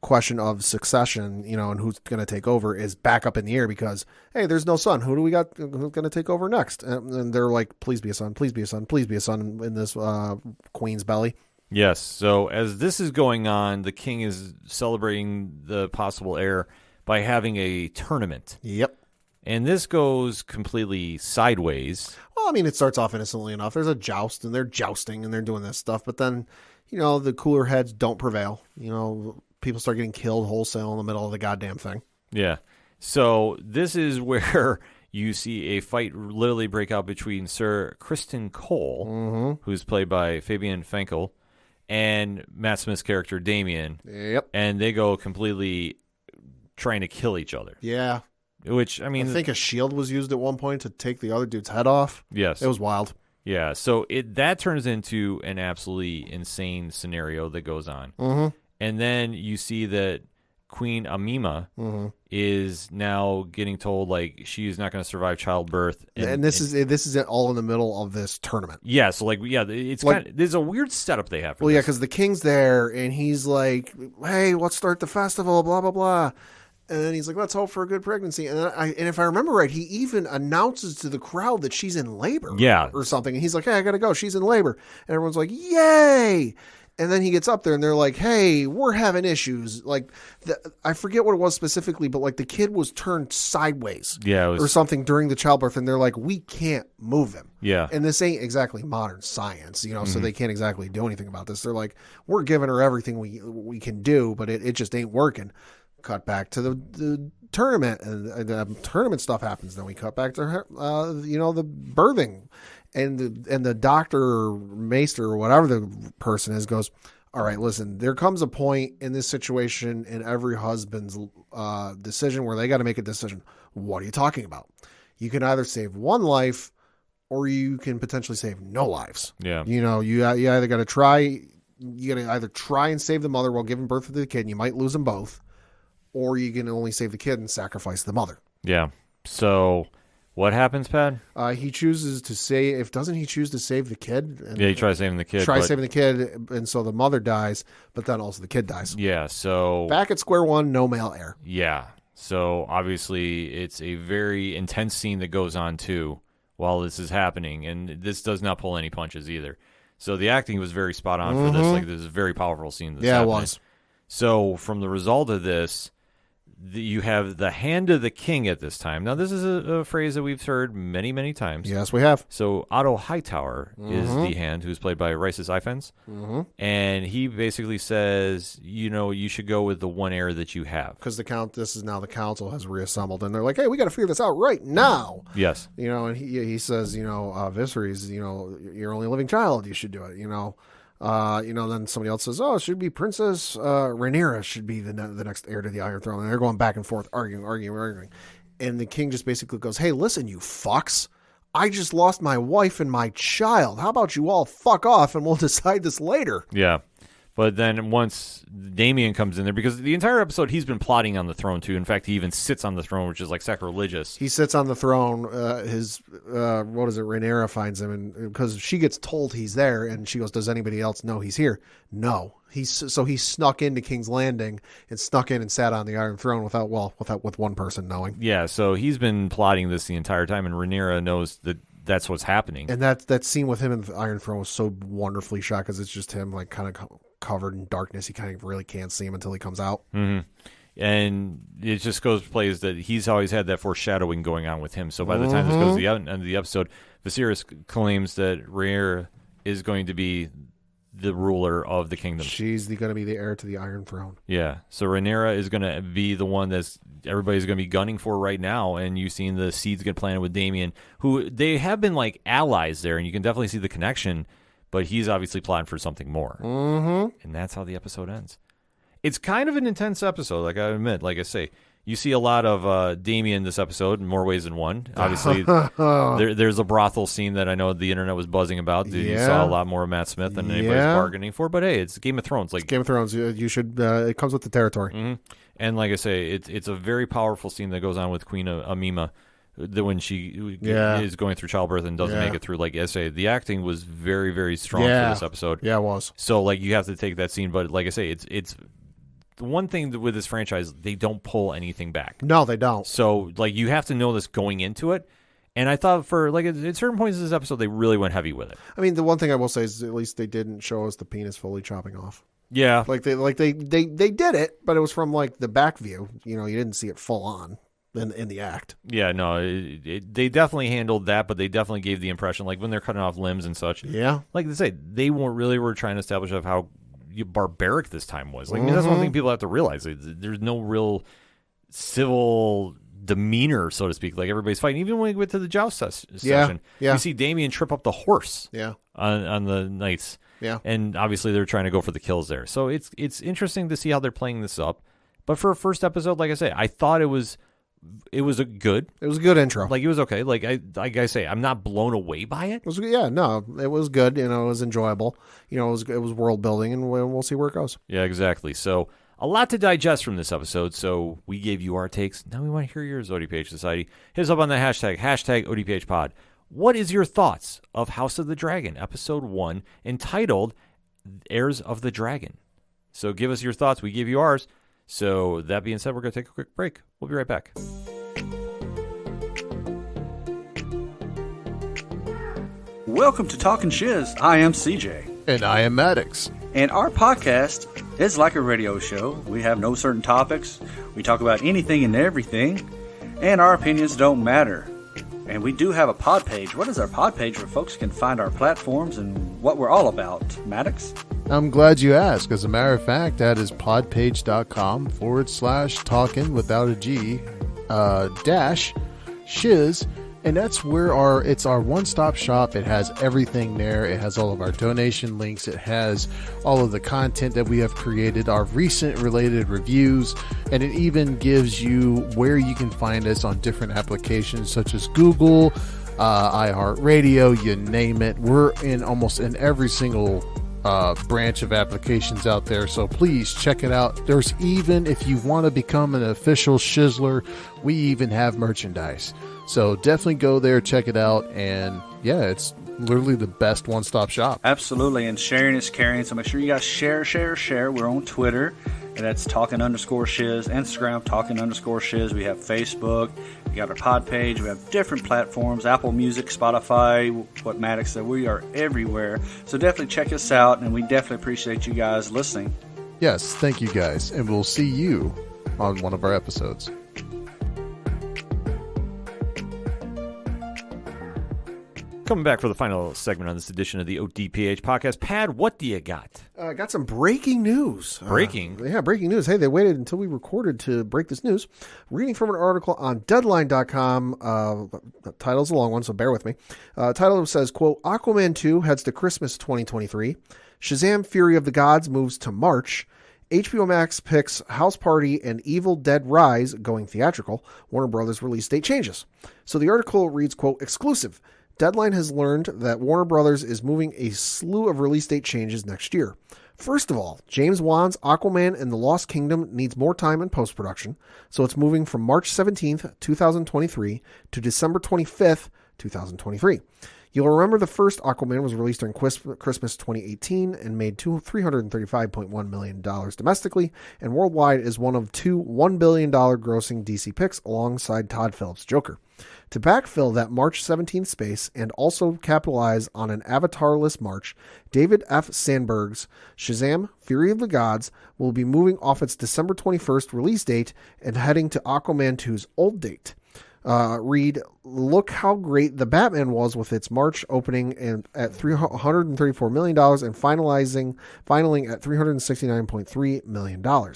question of succession, you know, and who's going to take over is back up in the air because, hey, there's no son. Who do we got who's going to take over next? And they're like, please be a son, please be a son, please be a son in this queen's belly. Yes. So as this is going on, the king is celebrating the possible heir by having a tournament. Yep. And this goes completely sideways. Well, I mean, it starts off innocently enough. There's a joust, and they're jousting, and they're doing this stuff. But then, you know, the cooler heads don't prevail. You know, people start getting killed wholesale in the middle of the goddamn thing. Yeah. So this is where you see a fight literally break out between Sir Kristen Cole, who's played by Fabian Finkel, and Matt Smith's character, Damien. Yep. And they go completely trying to kill each other. Yeah. Which, I mean... I think a shield was used at one point to take the other dude's head off. Yes. It was wild. Yeah, so that turns into an absolutely insane scenario that goes on. And then you see that Queen Amima is now getting told like she's not going to survive childbirth, and this is all in the middle of this tournament. Yeah, so like it's like, there's a weird setup they have. For yeah, because the king's there and he's like, "Hey, let's start the festival," blah blah blah, and then he's like, "Let's hope for a good pregnancy." And if I remember right, he even announces to the crowd that she's in labor, or something. And he's like, "Hey, I gotta go. She's in labor," and everyone's like, "Yay!" And then he gets up there and they're like, hey, we're having issues. Like, I forget what it was specifically, but like the kid was turned sideways or something during the childbirth. And they're like, we can't move him. Yeah. And this ain't exactly modern science, you know, so they can't exactly do anything about this. They're like, we're giving her everything we can do, but it just ain't working. Cut back to the tournament and the tournament stuff happens. Then we cut back to her, the birthing. And the doctor or maester or whatever the person is goes, all right, listen, there comes a point in this situation in every husband's decision where they got to make a decision. What are you talking about? You can either save one life or you can potentially save no lives. Yeah. You either got to try, you got to either try and save the mother while giving birth to the kid, and you might lose them both, or you can only save the kid and sacrifice the mother. Yeah. So what happens, Pat? He chooses to doesn't he choose to save the kid? And Yeah, he tries saving the kid. saving the kid, and so the mother dies, but then also the kid dies. Yeah, so... Back at square one, no male heir. Yeah. So obviously it's a very intense scene that goes on, too, while this is happening, and this does not pull any punches either. So the acting was very spot on for this. Like, this is a very powerful scene that's happening. It was. So from the result of this, you have the hand of the king at this time. Now, this is a phrase that we've heard many, many times. Yes, we have. So Otto Hightower is the hand, who's played by Rhys's Ifans. And he basically says, you should go with the one heir that you have. Because the council has reassembled, and they're like, hey, we got to figure this out right now. Yes. And he says, Viserys, your only living child, you should do it, then somebody else says, it should be Princess Rhaenyra should be the next heir to the Iron Throne. And they're going back and forth, arguing. And the king just basically goes, hey, listen, you fucks. I just lost my wife and my child. How about you all fuck off and we'll decide this later? Yeah. But then once Damien comes in there, because the entire episode he's been plotting on the throne too. In fact, he even sits on the throne, which is like sacrilegious. He sits on the throne. Rhaenyra finds him, and because she gets told he's there, and she goes, "Does anybody else know he's here?" No. He snuck into King's Landing and snuck in and sat on the Iron Throne with one person knowing. Yeah. So he's been plotting this the entire time, and Rhaenyra knows that that's what's happening. And that scene with him in the Iron Throne was so wonderfully shot because it's just him like kind of covered in darkness. You kind of really can't see him until he comes out. Mm-hmm. And it just plays that he's always had that foreshadowing going on with him. So by the time this goes to the end of the episode, Viserys claims that Rhaenyra is going to be the ruler of the kingdom. She's going to be the heir to the Iron Throne. Yeah. So Rhaenyra is going to be the one that's everybody's going to be gunning for right now. And you've seen the seeds get planted with Damien, who they have been like allies there, and you can definitely see the connection. But he's obviously plotting for something more. And that's how the episode ends. It's kind of an intense episode, like I admit. Like I say, you see a lot of Damien this episode in more ways than one. Obviously, there's a brothel scene that I know the internet was buzzing about. You saw a lot more of Matt Smith than anybody's bargaining for. But hey, it's Game of Thrones. Like Game of Thrones. You should. It comes with the territory. Mm-hmm. And like I say, it's a very powerful scene that goes on with Queen Amima. When she is going through childbirth and doesn't make it through, like I say, the acting was very, very strong for this episode. Yeah, it was. So, like, you have to take that scene, but like I say, it's the one thing with this franchise, they don't pull anything back. No, they don't. So, like, you have to know this going into it. And I thought for, like, at certain points in this episode, they really went heavy with it. I mean, the one thing I will say is at least they didn't show us the penis fully chopping off. Yeah. Like they did it, but it was from, like, the back view. You didn't see it full on. In the act. Yeah, no, they definitely handled that, but they definitely gave the impression, like when they're cutting off limbs and such. Yeah. Like they say, they were trying to establish of how barbaric this time was. Like, I mean, that's one thing people have to realize. There's no real civil demeanor, so to speak. Like, everybody's fighting. Even when we get to the joust session, you see Damien trip up the horse on the knights. Yeah. And obviously they're trying to go for the kills there. So it's interesting to see how they're playing this up. But for a first episode, like I say, I thought it was a good intro. Like, it was okay. Like I say, I'm not blown away by it. It was good. It was enjoyable. It was world building, and we'll see where it goes. Yeah, exactly. So a lot to digest from this episode. So we gave you our takes. Now we want to hear yours, ODPH Society. Hit us up on the hashtag ODPHpod. What is your thoughts of House of the Dragon, episode 1, entitled Heirs of the Dragon? So give us your thoughts. We give you ours. So that being said, we're going to take a quick break. We'll be right back. Welcome to Talkin' Shiz. I am CJ. And I am Maddox. And our podcast is like a radio show. We have no certain topics. We talk about anything and everything. And our opinions don't matter. And we do have a pod page. What is our pod page where folks can find our platforms and what we're all about? Maddox? I'm glad you asked. As a matter of fact, that is podpage.com/talkin without a G dash shiz And that's where it's our one-stop shop. It has everything there. It has all of our donation links. It has all of the content that we have created, our recent related reviews, and it even gives you where you can find us on different applications such as Google, iHeartRadio, you name it. We're in almost in every single branch of applications out there, so please check it out. There's even, if you want to become an official Shizzler, we even have merchandise. So definitely go there, check it out, and yeah, it's literally the best one-stop shop. Absolutely, and sharing is caring, so make sure you guys share. We're on Twitter, and that's talking_shiz, Instagram, talking_shiz. We have Facebook, we got our pod page, we have different platforms, Apple Music, Spotify, what Maddox said, we are everywhere. So definitely check us out, and we definitely appreciate you guys listening. Yes, thank you guys, and we'll see you on one of our episodes. Coming back for the final segment on this edition of the ODPH podcast. Pad, what do you got? I got some breaking news. Breaking news. Hey, they waited until we recorded to break this news. Reading from an article on Deadline.com. The title's a long one, so bear with me. Title says, quote, Aquaman 2 heads to Christmas 2023. Shazam! Fury of the Gods moves to March. HBO Max picks House Party and Evil Dead Rise going theatrical. Warner Brothers release date changes. So the article reads, quote, exclusive. Deadline has learned that Warner Brothers is moving a slew of release date changes next year. First of all, James Wan's Aquaman and the Lost Kingdom needs more time in post-production, so it's moving from March 17th, 2023 to December 25th, 2023. You'll remember the first Aquaman was released during Christmas 2018 and made $335.1 million domestically, and worldwide is one of two $1 billion grossing DC picks alongside Todd Phillips' Joker. To backfill that March 17th space and also capitalize on an Avatar-less March, David F. Sandberg's Shazam! Fury of the Gods will be moving off its December 21st release date and heading to Aquaman 2's old date. Read, look how great the Batman was with its March opening at $334 million and finaling at $369.3 million.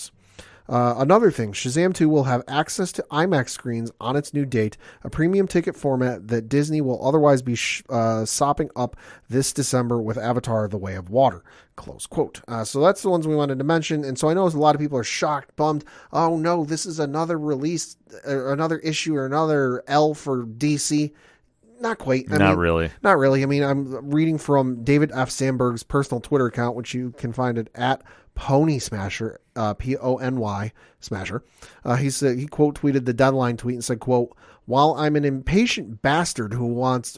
Another thing, Shazam 2 will have access to IMAX screens on its new date, a premium ticket format that Disney will otherwise be sopping up this December with Avatar: The Way of Water. Close quote. So that's the ones we wanted to mention. And so I know a lot of people are shocked, bummed. Oh no, this is another release, another issue, or another L for DC. Not quite. Not really. Not really. I mean, I'm reading from David F. Sandberg's personal Twitter account, which you can find it at Pony Smasher, Pony Smasher. He quote tweeted the Deadline tweet and said, quote, while I'm an impatient bastard who wants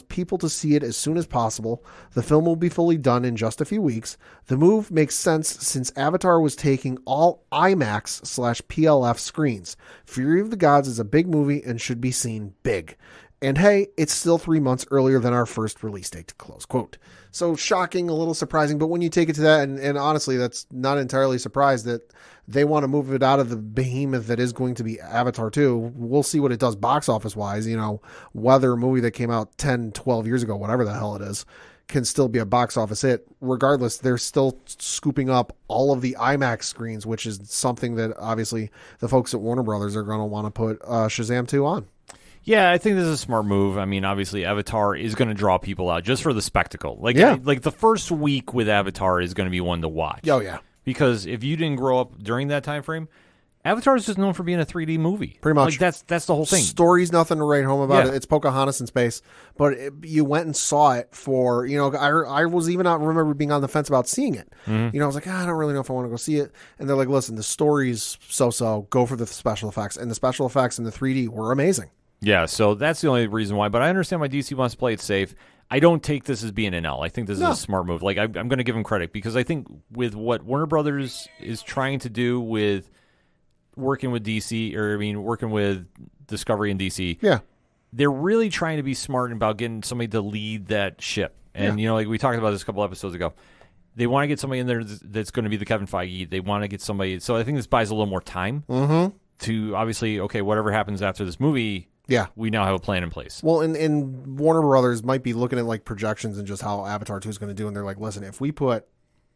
people to see it as soon as possible, the film will be fully done in just a few weeks. The move makes sense since Avatar was taking all IMAX/PLF screens. Fury of the Gods is a big movie and should be seen big. And hey, it's still 3 months earlier than our first release date, close quote. So shocking, a little surprising, but when you take it to that, and honestly, that's not entirely surprised that they want to move it out of the behemoth that is going to be Avatar 2. We'll see what it does box office wise, whether a movie that came out 10, 12 years ago, whatever the hell it is, can still be a box office hit. Regardless, they're still scooping up all of the IMAX screens, which is something that obviously the folks at Warner Brothers are going to want to put Shazam 2 on. Yeah, I think this is a smart move. I mean, obviously, Avatar is going to draw people out just for the spectacle. Like the first week with Avatar is going to be one to watch. Oh, yeah. Because if you didn't grow up during that time frame, Avatar is just known for being a 3D movie. Pretty much. Like, that's the whole thing. Story's nothing to write home about. It. It's Pocahontas in space. But you went and saw it for, I was even not remember being on the fence about seeing it. Mm-hmm. I was like, I don't really know if I want to go see it. And they're like, listen, the story's so-so. Go for the special effects. And the special effects in the 3D were amazing. Yeah, so that's the only reason why. But I understand why DC wants to play it safe. I don't take this as being an L. I think this is a smart move. Like, I'm going to give them credit because I think with what Warner Brothers is trying to do with working with DC, working with Discovery and DC, they're really trying to be smart about getting somebody to lead that ship. And, like we talked about this a couple episodes ago, they want to get somebody in there that's going to be the Kevin Feige. They want to get somebody. So I think this buys a little more time to obviously, okay, whatever happens after this movie, we now have a plan in place. Well, and Warner Brothers might be looking at like projections and just how Avatar 2 is going to do, and they're like, listen, if we put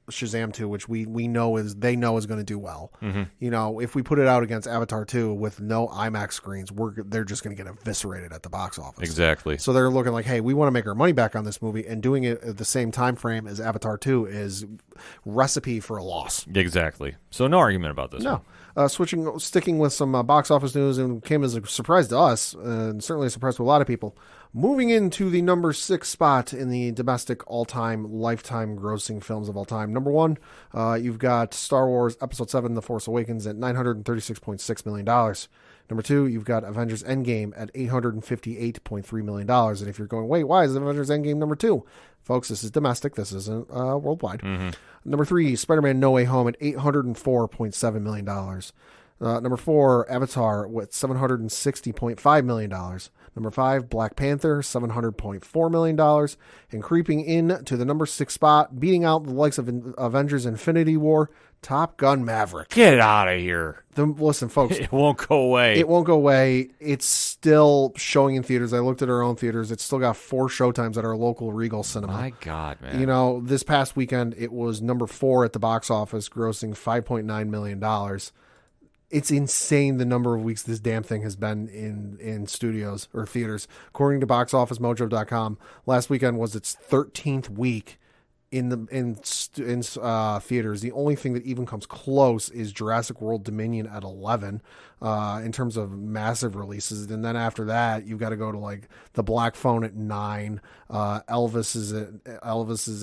Shazam 2, which we know is going to do well. Mm-hmm. You know, if we put it out against Avatar 2 with no IMAX screens, they're just going to get eviscerated at the box office. Exactly. So they're looking like, hey, we want to make our money back on this movie, and doing it at the same time frame as Avatar 2 is recipe for a loss. Exactly. So no argument about this one. Sticking with some box office news, and came as a surprise to us, and certainly a surprise to a lot of people. Moving into the number 6 spot in the domestic all-time lifetime grossing films of all time. Number 1, you've got Star Wars Episode 7, The Force Awakens at $936.6 million. Number 2, you've got Avengers Endgame at $858.3 million. And if you're going, wait, why is Avengers Endgame number 2? Folks, this is domestic. This isn't worldwide. Mm-hmm. Number 3, Spider-Man No Way Home at $804.7 million. Number 4, Avatar with $760.5 million. Number 5, Black Panther, $700.4 million. And creeping in to the number 6 spot, beating out the likes of Avengers Infinity War, Top Gun Maverick. Get out of here. Listen, folks. It won't go away. It won't go away. It's still showing in theaters. I looked at our own theaters. It's still got 4 showtimes at our local Regal Cinema. My God, man. You know, this past weekend, it was number 4 at the box office, grossing $5.9 million. It's insane the number of weeks this damn thing has been in studios or theaters. According to BoxOfficeMojo.com, last weekend was its 13th week in theaters. The only thing that even comes close is Jurassic World Dominion at 11 in terms of massive releases. And then after that, you've got to go to like The Black Phone at 9. Elvis is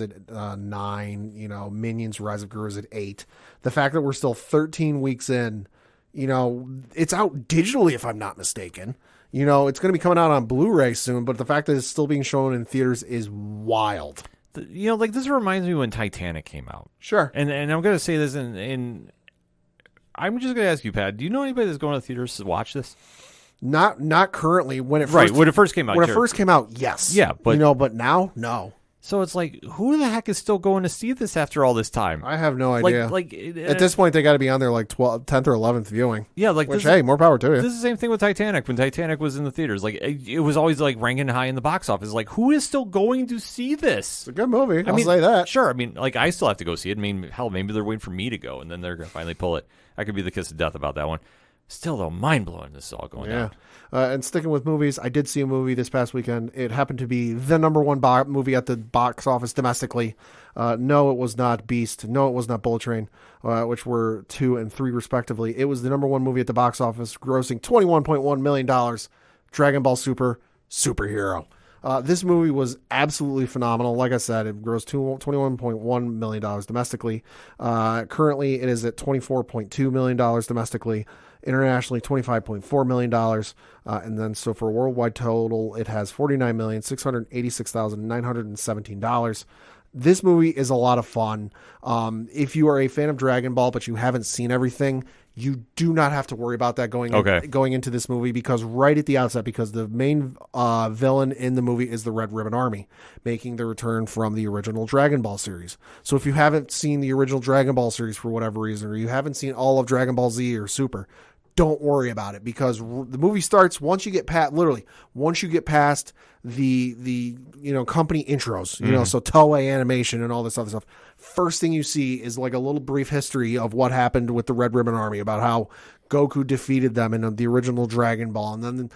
at 9. You know, Minions: Rise of Gru is at 8. The fact that we're still 13 weeks in. You know, it's out digitally, if I'm not mistaken. You know, it's going to be coming out on Blu-ray soon, but the fact that it's still being shown in theaters is wild. You know, like this reminds me when Titanic came out. Sure. And I'm going to say this in I'm just going to ask you, Pat, do you know anybody that's going to the theaters to watch this? Not currently. When it first came out. When it first came out, yes. Yeah, but you know, but now, no. So it's like, who the heck is still going to see this after all this time? I have no idea. At this point, they got to be on their like 10th or 11th viewing. Yeah, like which, hey, more power to you. This is the same thing with Titanic. When Titanic was in the theaters, like it was always like ranking high in the box office. Like, who is still going to see this? It's a good movie. I'll say that. Sure. I mean, like I still have to go see it. I mean, hell, maybe they're waiting for me to go, and then they're gonna finally pull it. I could be the kiss of death about that one. Still, though, mind-blowing this is all going on. And sticking with movies, I did see a movie this past weekend. It happened to be the number 1 movie at the box office domestically. No, it was not Beast. No, it was not Bullet Train, which were 2 and 3 respectively. It was the number 1 movie at the box office, grossing $21.1 million, Dragon Ball Super Superhero. This movie was absolutely phenomenal. Like I said, it grossed $21.1 million domestically. Currently, it is at $24.2 million domestically. Internationally, $25.4 million. And then, so for a worldwide total, it has $49,686,917. This movie is a lot of fun. If you are a fan of Dragon Ball, but you haven't seen everything, you do not have to worry about that going into this movie, because right at the outset, because the main villain in the movie is the Red Ribbon Army, making the return from the original Dragon Ball series. So if you haven't seen the original Dragon Ball series for whatever reason, or you haven't seen all of Dragon Ball Z or Super, don't worry about it, because the movie starts once you get past the company intros, so Toei Animation and all this other stuff. First thing you see is like a little brief history of what happened with the Red Ribbon Army, about how Goku defeated them in the original Dragon Ball, and then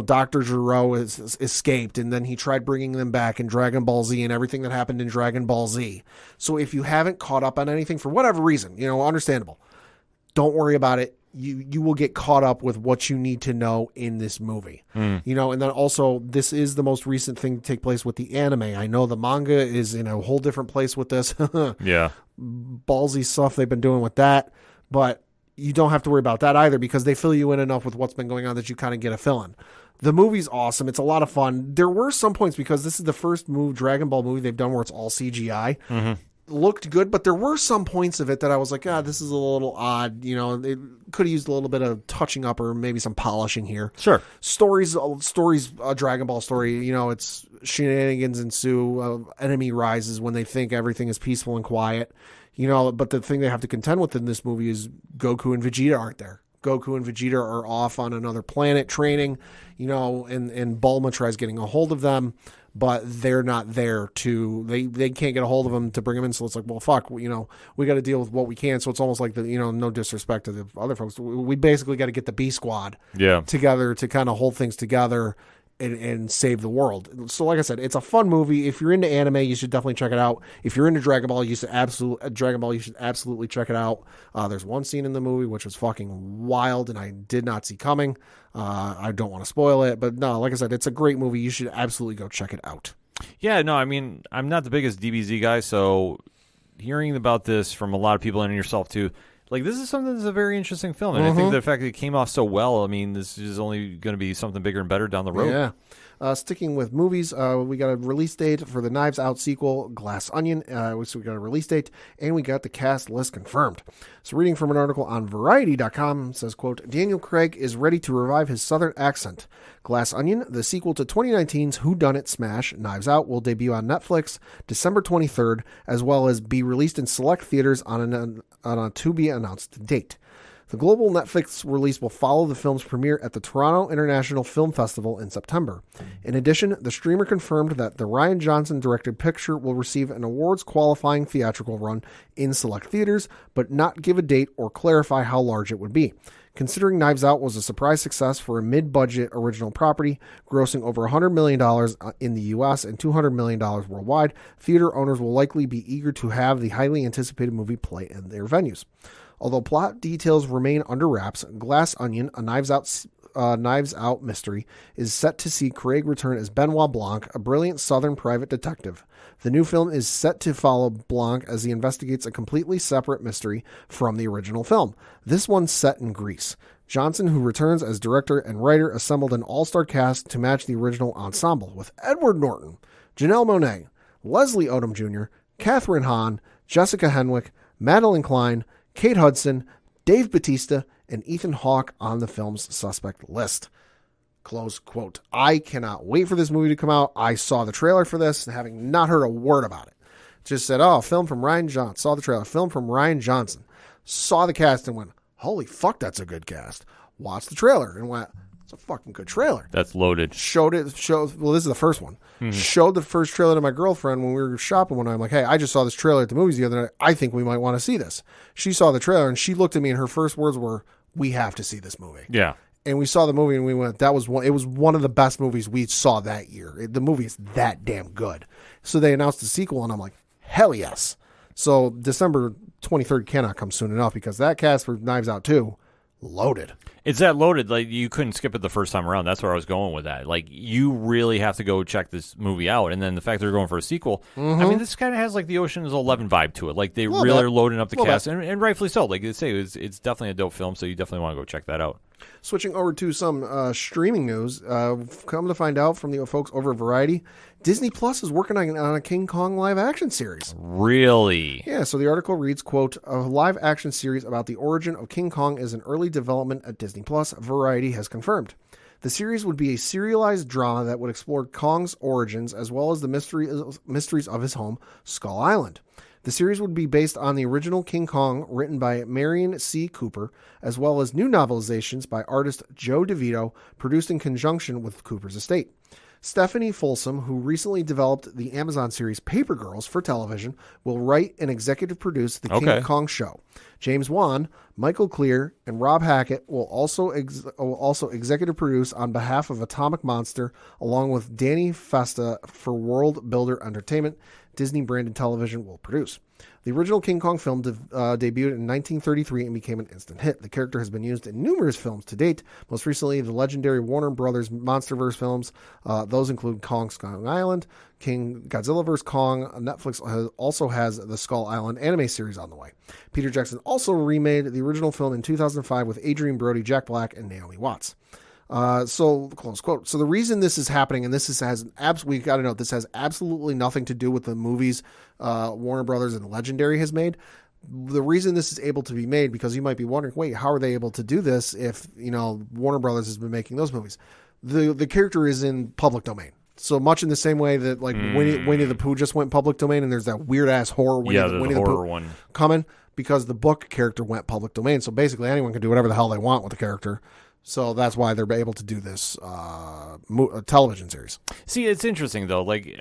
Dr. Gero escaped, and then he tried bringing them back in Dragon Ball Z, and everything that happened in Dragon Ball Z. So if you haven't caught up on anything for whatever reason, understandable, don't worry about it. You will get caught up with what you need to know in this movie. And then also, this is the most recent thing to take place with the anime. I know the manga is in a whole different place with this. Yeah. Ballsy stuff they've been doing with that, but you don't have to worry about that either, because they fill you in enough with what's been going on that you kind of get a fill-in. The movie's awesome. It's a lot of fun. There were some points, because this is the first Dragon Ball movie they've done where it's all CGI. Looked good, but there were some points of it that I was like, this is a little odd. It could have used a little bit of touching up or maybe some polishing here. Sure. Stories, a Dragon Ball story, it's shenanigans ensue, enemy rises when they think everything is peaceful and quiet. But the thing they have to contend with in this movie is Goku and Vegeta aren't there. Goku and Vegeta are off on another planet training, and Bulma tries getting a hold of them. but they're not there to, they can't get a hold of them to bring them in. So it's like, well, fuck, we got to deal with what we can. So it's almost like no disrespect to the other folks. We basically got to get the B squad together to kind of hold things together and save the world. So like I said, it's a fun movie. If you're into anime, you should definitely check it out. If you're into Dragon Ball, you should absolutely check it out. There's one scene in the movie which was fucking wild and I did not see coming. I don't want to spoil it, but no, like I said, it's a great movie. You should absolutely go check it out. Yeah, no, I mean, I'm not the biggest DBZ guy, so hearing about this from a lot of people and yourself too, like, this is something that's a very interesting film, and I think the fact that it came off so well, I mean, this is only going to be something bigger and better down the road. Yeah. Sticking with movies, we got a release date for the Knives Out sequel, Glass Onion, which we got a release date, and we got the cast list confirmed. So reading from an article on Variety.com, says, quote, Daniel Craig is ready to revive his southern accent. Glass Onion, the sequel to 2019's whodunit smash, Knives Out, will debut on Netflix December 23rd, as well as be released in select theaters on a to-be-announced date. The global Netflix release will follow the film's premiere at the Toronto International Film Festival in September. In addition, the streamer confirmed that the Rian Johnson-directed picture will receive an awards-qualifying theatrical run in select theaters, but not give a date or clarify how large it would be. Considering Knives Out was a surprise success for a mid-budget original property, grossing over $100 million in the U.S. and $200 million worldwide, theater owners will likely be eager to have the highly anticipated movie play in their venues. Although plot details remain under wraps, Glass Onion, a Knives Out mystery, is set to see Craig return as Benoit Blanc, a brilliant Southern private detective. The new film is set to follow Blanc as he investigates a completely separate mystery from the original film. This one's set in Greece. Johnson, who returns as director and writer, assembled an all-star cast to match the original ensemble, with Edward Norton, Janelle Monáe, Leslie Odom Jr., Catherine Hahn, Jessica Henwick, Madeline Klein, Kate Hudson, Dave Bautista, and Ethan Hawke on the film's suspect list. Close quote. I cannot wait for this movie to come out. I saw the trailer for this, having not heard a word about it. Just said, film from Rian Johnson. Saw the trailer. Film from Rian Johnson. Saw the cast and went, holy fuck, that's a good cast. Watched the trailer and went, it's a fucking good trailer. That's loaded. Well, this is the first one. Showed the first trailer to my girlfriend when we were shopping one night. I'm like, hey, I just saw this trailer at the movies the other night. I think we might want to see this. She saw the trailer and she looked at me and her first words were, we have to see this movie. Yeah. And we saw the movie and we went, it was one of the best movies we saw that year. The movie is that damn good. So they announced the sequel and I'm like, hell yes. So December 23rd cannot come soon enough because that cast for Knives Out 2, loaded. It's that loaded. Like, you couldn't skip it the first time around. That's where I was going with that. Like, you really have to go check this movie out. And then the fact they're going for a sequel, I mean, this kind of has like the Ocean's 11 vibe to it. Like, they really are loading up the cast, and rightfully so. Like they say, it's definitely a dope film, so you definitely want to go check that out. Switching over to some streaming news, come to find out from the folks over at Variety, Disney Plus is working on a King Kong live-action series. Really? Yeah, so the article reads, quote, a live-action series about the origin of King Kong is in early development at Disney Plus, Variety has confirmed. The series would be a serialized drama that would explore Kong's origins as well as the mysteries of his home, Skull Island. The series would be based on the original King Kong, written by Marion C. Cooper, as well as new novelizations by artist Joe DeVito, produced in conjunction with Cooper's estate. Stephanie Folsom, who recently developed the Amazon series Paper Girls for television, will write and executive produce the King Kong show. James Wan, Michael Clear, and Rob Hackett will also executive produce on behalf of Atomic Monster, along with Danny Festa for World Builder Entertainment. Disney-branded television will produce. The original King Kong film debuted in 1933 and became an instant hit. The character has been used in numerous films to date, most recently the legendary Warner Brothers MonsterVerse films. Those include Kong Skull Island, King Godzilla vs. Kong. Netflix also has the Skull Island anime series on the way. Peter Jackson also remade the original film in 2005 with Adrian Brody, Jack Black, and Naomi Watts. So close quote. So the reason this is happening, and this has we got to note, this has absolutely nothing to do with the movies Warner Brothers and Legendary has made. The reason this is able to be made, because you might be wondering, wait, how are they able to do this if Warner Brothers has been making those movies? The character is in public domain. So much in the same way that like Winnie the Pooh just went public domain, and there's that weird ass horror Winnie the Pooh one coming because the book character went public domain. So basically anyone can do whatever the hell they want with the character. So that's why they're able to do this television series. See, it's interesting though. Like,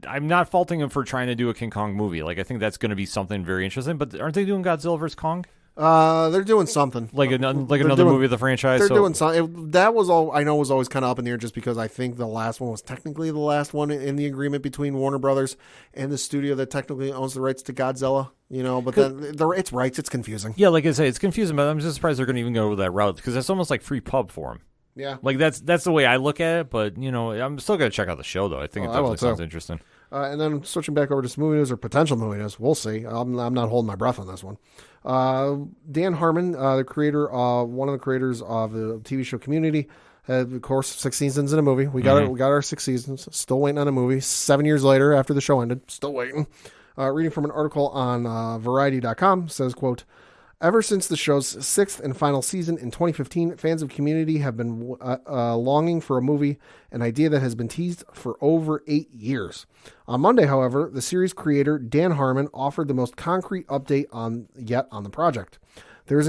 I'm not faulting them for trying to do a King Kong movie. Like, I think that's going to be something very interesting. But aren't they doing Godzilla vs Kong? They're doing something Like another movie of the franchise. They're doing something. That was all I know was always kind of up in the air, just because I think the last one was technically the last one in the agreement between Warner Brothers and the studio that technically owns the rights to Godzilla. But then it's rights. It's confusing. Yeah, like I say, it's confusing, but I'm just surprised they're going to even go that route because that's almost like free pub for them. Yeah, like that's the way I look at it. But I'm still going to check out the show though. I think it definitely sounds interesting. And then switching back over to some movie news or potential movie news, we'll see. I'm not holding my breath on this one. Dan Harmon, the creator, one of the creators of the TV show Community, had, of course, 6 seasons in a movie. We got our 6 seasons. Still waiting on a movie. 7 years later, after the show ended, still waiting. Reading from an article on Variety.com, says, quote, "Ever since the show's 6th and final season in 2015, fans of Community have been longing for a movie, an idea that has been teased for over 8 years. On Monday, however, the series creator Dan Harmon offered the most concrete update on the project. There is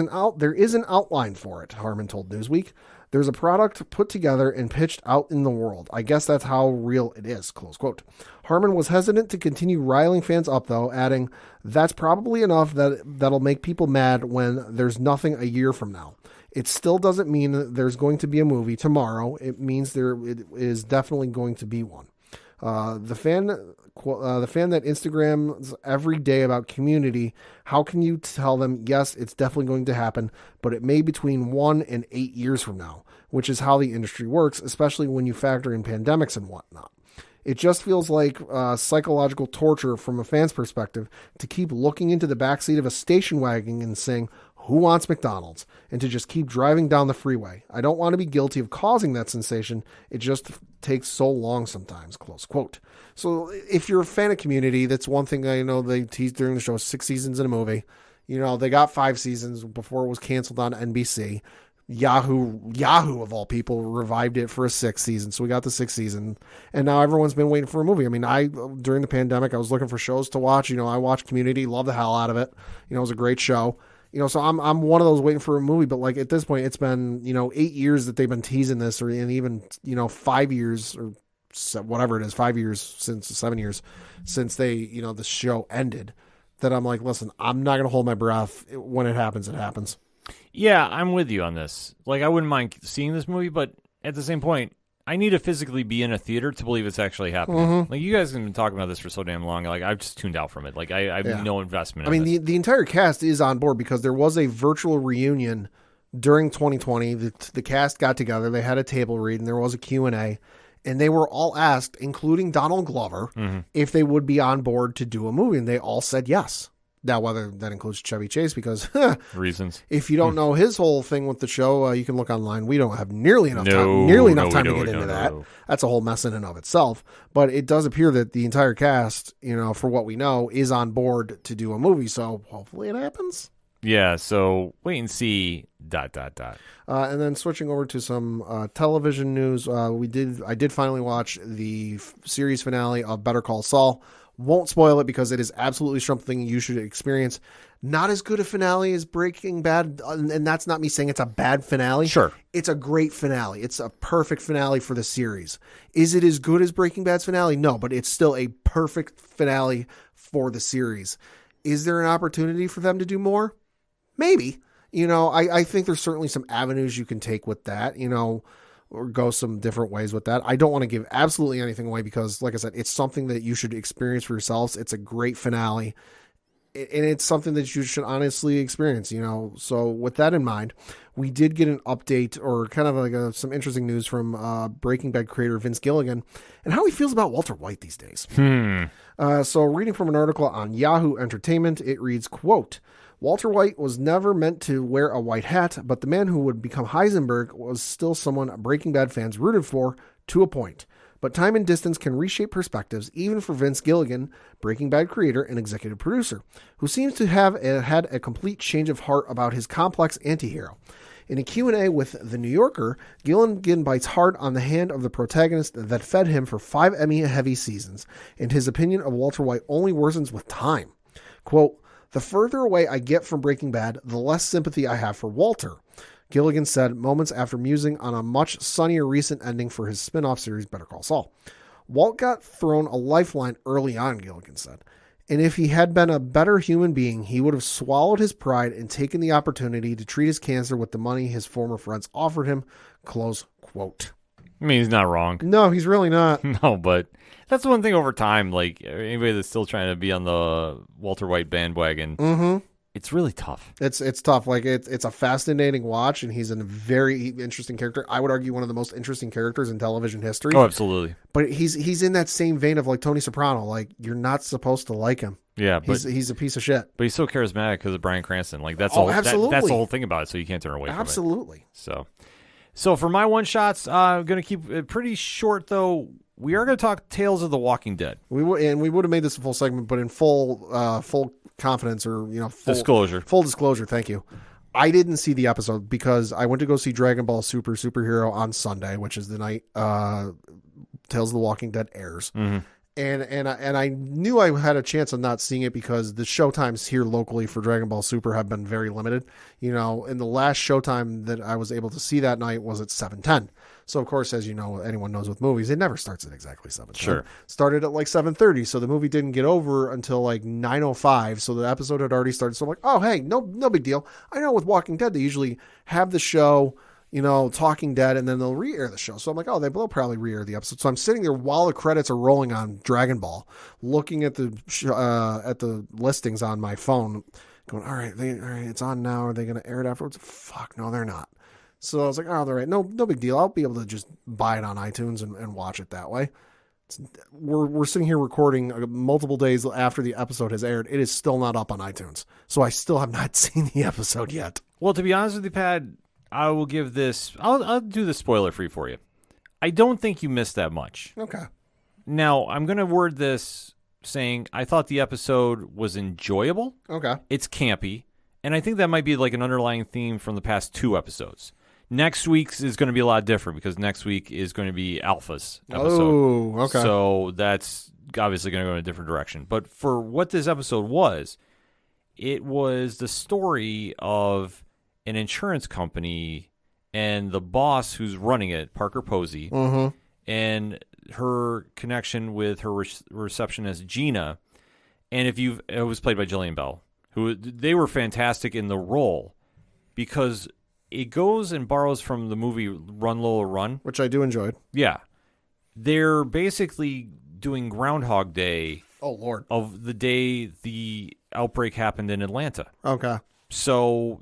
an outline for it," Harmon told Newsweek. "There's a product put together and pitched out in the world. I guess that's how real it is," close quote. Harmon was hesitant to continue riling fans up, though, adding, "That's probably enough that'll make people mad when there's nothing a year from now. It still doesn't mean that there's going to be a movie tomorrow. It means it is definitely going to be one. The fan that Instagrams every day about Community, how can you tell them, yes, it's definitely going to happen, but it may between 1 and 8 years from now, which is how the industry works, especially when you factor in pandemics and whatnot. It just feels like psychological torture from a fan's perspective to keep looking into the backseat of a station wagon and saying, 'Who wants McDonald's?' and to just keep driving down the freeway. I don't want to be guilty of causing that sensation. It just takes so long sometimes," close quote. So if you're a fan of Community, that's one thing I know they teased during the show, 6 seasons in a movie. They got 5 seasons before it was canceled on NBC. Yahoo of all people revived it for a 6th season. So we got the 6th season, and now everyone's been waiting for a movie. I mean, during the pandemic, I was looking for shows to watch. I watched Community, loved the hell out of it. It was a great show. So I'm one of those waiting for a movie, but like at this point, it's been, 8 years that they've been teasing this, and even, 5 years or whatever it is, 5 years 7 years since they, the show ended, that I'm like, listen, I'm not going to hold my breath. When it happens, it happens. Yeah, I'm with you on this. Like, I wouldn't mind seeing this movie, but at the same point, I need to physically be in a theater to believe it's actually happening. Mm-hmm. Like, you guys have been talking about this for so damn long. Like, I've just tuned out from it. Like, I have no investment in this. The entire cast is on board because there was a virtual reunion during 2020. The cast got together. They had a table read, and there was a Q&A. And they were all asked, including Donald Glover, if they would be on board to do a movie. And they all said yes. Now, whether that includes Chevy Chase, because reasons. If you don't know his whole thing with the show, you can look online. We don't have nearly enough time to get into that. That's a whole mess in and of itself. But it does appear that the entire cast, for what we know, is on board to do a movie. So hopefully it happens. Yeah. So wait and see. ... And then switching over to some television news, I did finally watch the series finale of Better Call Saul. Won't spoil it because it is absolutely something you should experience. Not as good a finale as Breaking Bad, and that's not me saying it's a bad finale. Sure. It's a great finale. It's a perfect finale for the series. Is it as good as Breaking Bad's finale? No, but it's still a perfect finale for the series. Is there an opportunity for them to do more? Maybe. I think there's certainly some avenues you can take with that, or go some different ways with that. I don't want to give absolutely anything away because, like I said, it's something that you should experience for yourselves. It's a great finale, and it's something that you should honestly experience, So with that in mind, we did get an update or kind of like some interesting news from Breaking Bad creator Vince Gilligan and how he feels about Walter White these days. So reading from an article on Yahoo Entertainment, it reads, quote, "Walter White was never meant to wear a white hat, but the man who would become Heisenberg was still someone Breaking Bad fans rooted for to a point. But time and distance can reshape perspectives, even for Vince Gilligan, Breaking Bad creator and executive producer, who seems to have had a complete change of heart about his complex antihero. In a Q&A with The New Yorker, Gilligan bites hard on the hand of the protagonist that fed him for 5 Emmy-heavy seasons, and his opinion of Walter White only worsens with time. Quote, "The further away I get from Breaking Bad, the less sympathy I have for Walter." Gilligan said moments after musing on a much sunnier recent ending for his spin-off series Better Call Saul. Walt got thrown a lifeline early on, Gilligan said. And if he had been a better human being, he would have swallowed his pride and taken the opportunity to treat his cancer with the money his former friends offered him. Close quote. I mean, he's not wrong. No, he's really not. No, but that's the one thing over time. Like, anybody that's still trying to be on the Walter White bandwagon, it's really tough. It's tough. Like, it's a fascinating watch, and he's a very interesting character. I would argue one of the most interesting characters in television history. Oh, absolutely. But he's in that same vein of like Tony Soprano. Like, you're not supposed to like him. Yeah, but he's a piece of shit. But he's so charismatic because of Bryan Cranston. Like, that's absolutely. That's the whole thing about it. So you can't turn away from it. Absolutely. So for my one shots, I'm going to keep it pretty short though. We are going to talk Tales of the Walking Dead. We would have made this a full segment, but in full confidence or full disclosure. Thank you. I didn't see the episode because I went to go see Dragon Ball Superhero on Sunday, which is the night Tales of the Walking Dead airs. Mm-hmm. And I knew I had a chance of not seeing it because the showtimes here locally for Dragon Ball Super have been very limited. You know, and the last showtime that I was able to see that night was at 7:10. So of course, as you know, anyone knows with movies, it never starts at exactly 7:10. Sure. Started at like 7:30, so the movie didn't get over until like 9:05. So the episode had already started. So I'm like, oh hey, no big deal. I know with Walking Dead they usually have the show, you know, Talking Dead, and then they'll re-air the show. So I'm like, oh, they'll probably re-air the episode. So I'm sitting there while the credits are rolling on Dragon Ball, looking at the listings on my phone, going, all right, it's on now. Are they going to air it afterwards? Fuck, no, they're not. So I was like, oh, all right, no big deal. I'll be able to just buy it on iTunes and watch it that way. We're sitting here recording multiple days after the episode has aired. It is still not up on iTunes. So I still have not seen the episode yet. Well, to be honest with you, Pat, I will give this. I'll do the spoiler free for you. I don't think you missed that much. Okay. Now I'm going to word this saying I thought the episode was enjoyable. Okay. It's campy, and I think that might be like an underlying theme from the past two episodes. Next week's is going to be a lot different because next week is going to be Alpha's episode. Oh, okay. So that's obviously going to go in a different direction. But for what this episode was, it was the story of an insurance company and the boss who's running it, Parker Posey, and her connection with her receptionist, Gina. And it was played by Jillian Bell, who they were fantastic in the role because it goes and borrows from the movie Run Lola Run, which I do enjoy. Yeah. They're basically doing Groundhog Day. Oh, Lord. Of the day the outbreak happened in Atlanta. Okay. So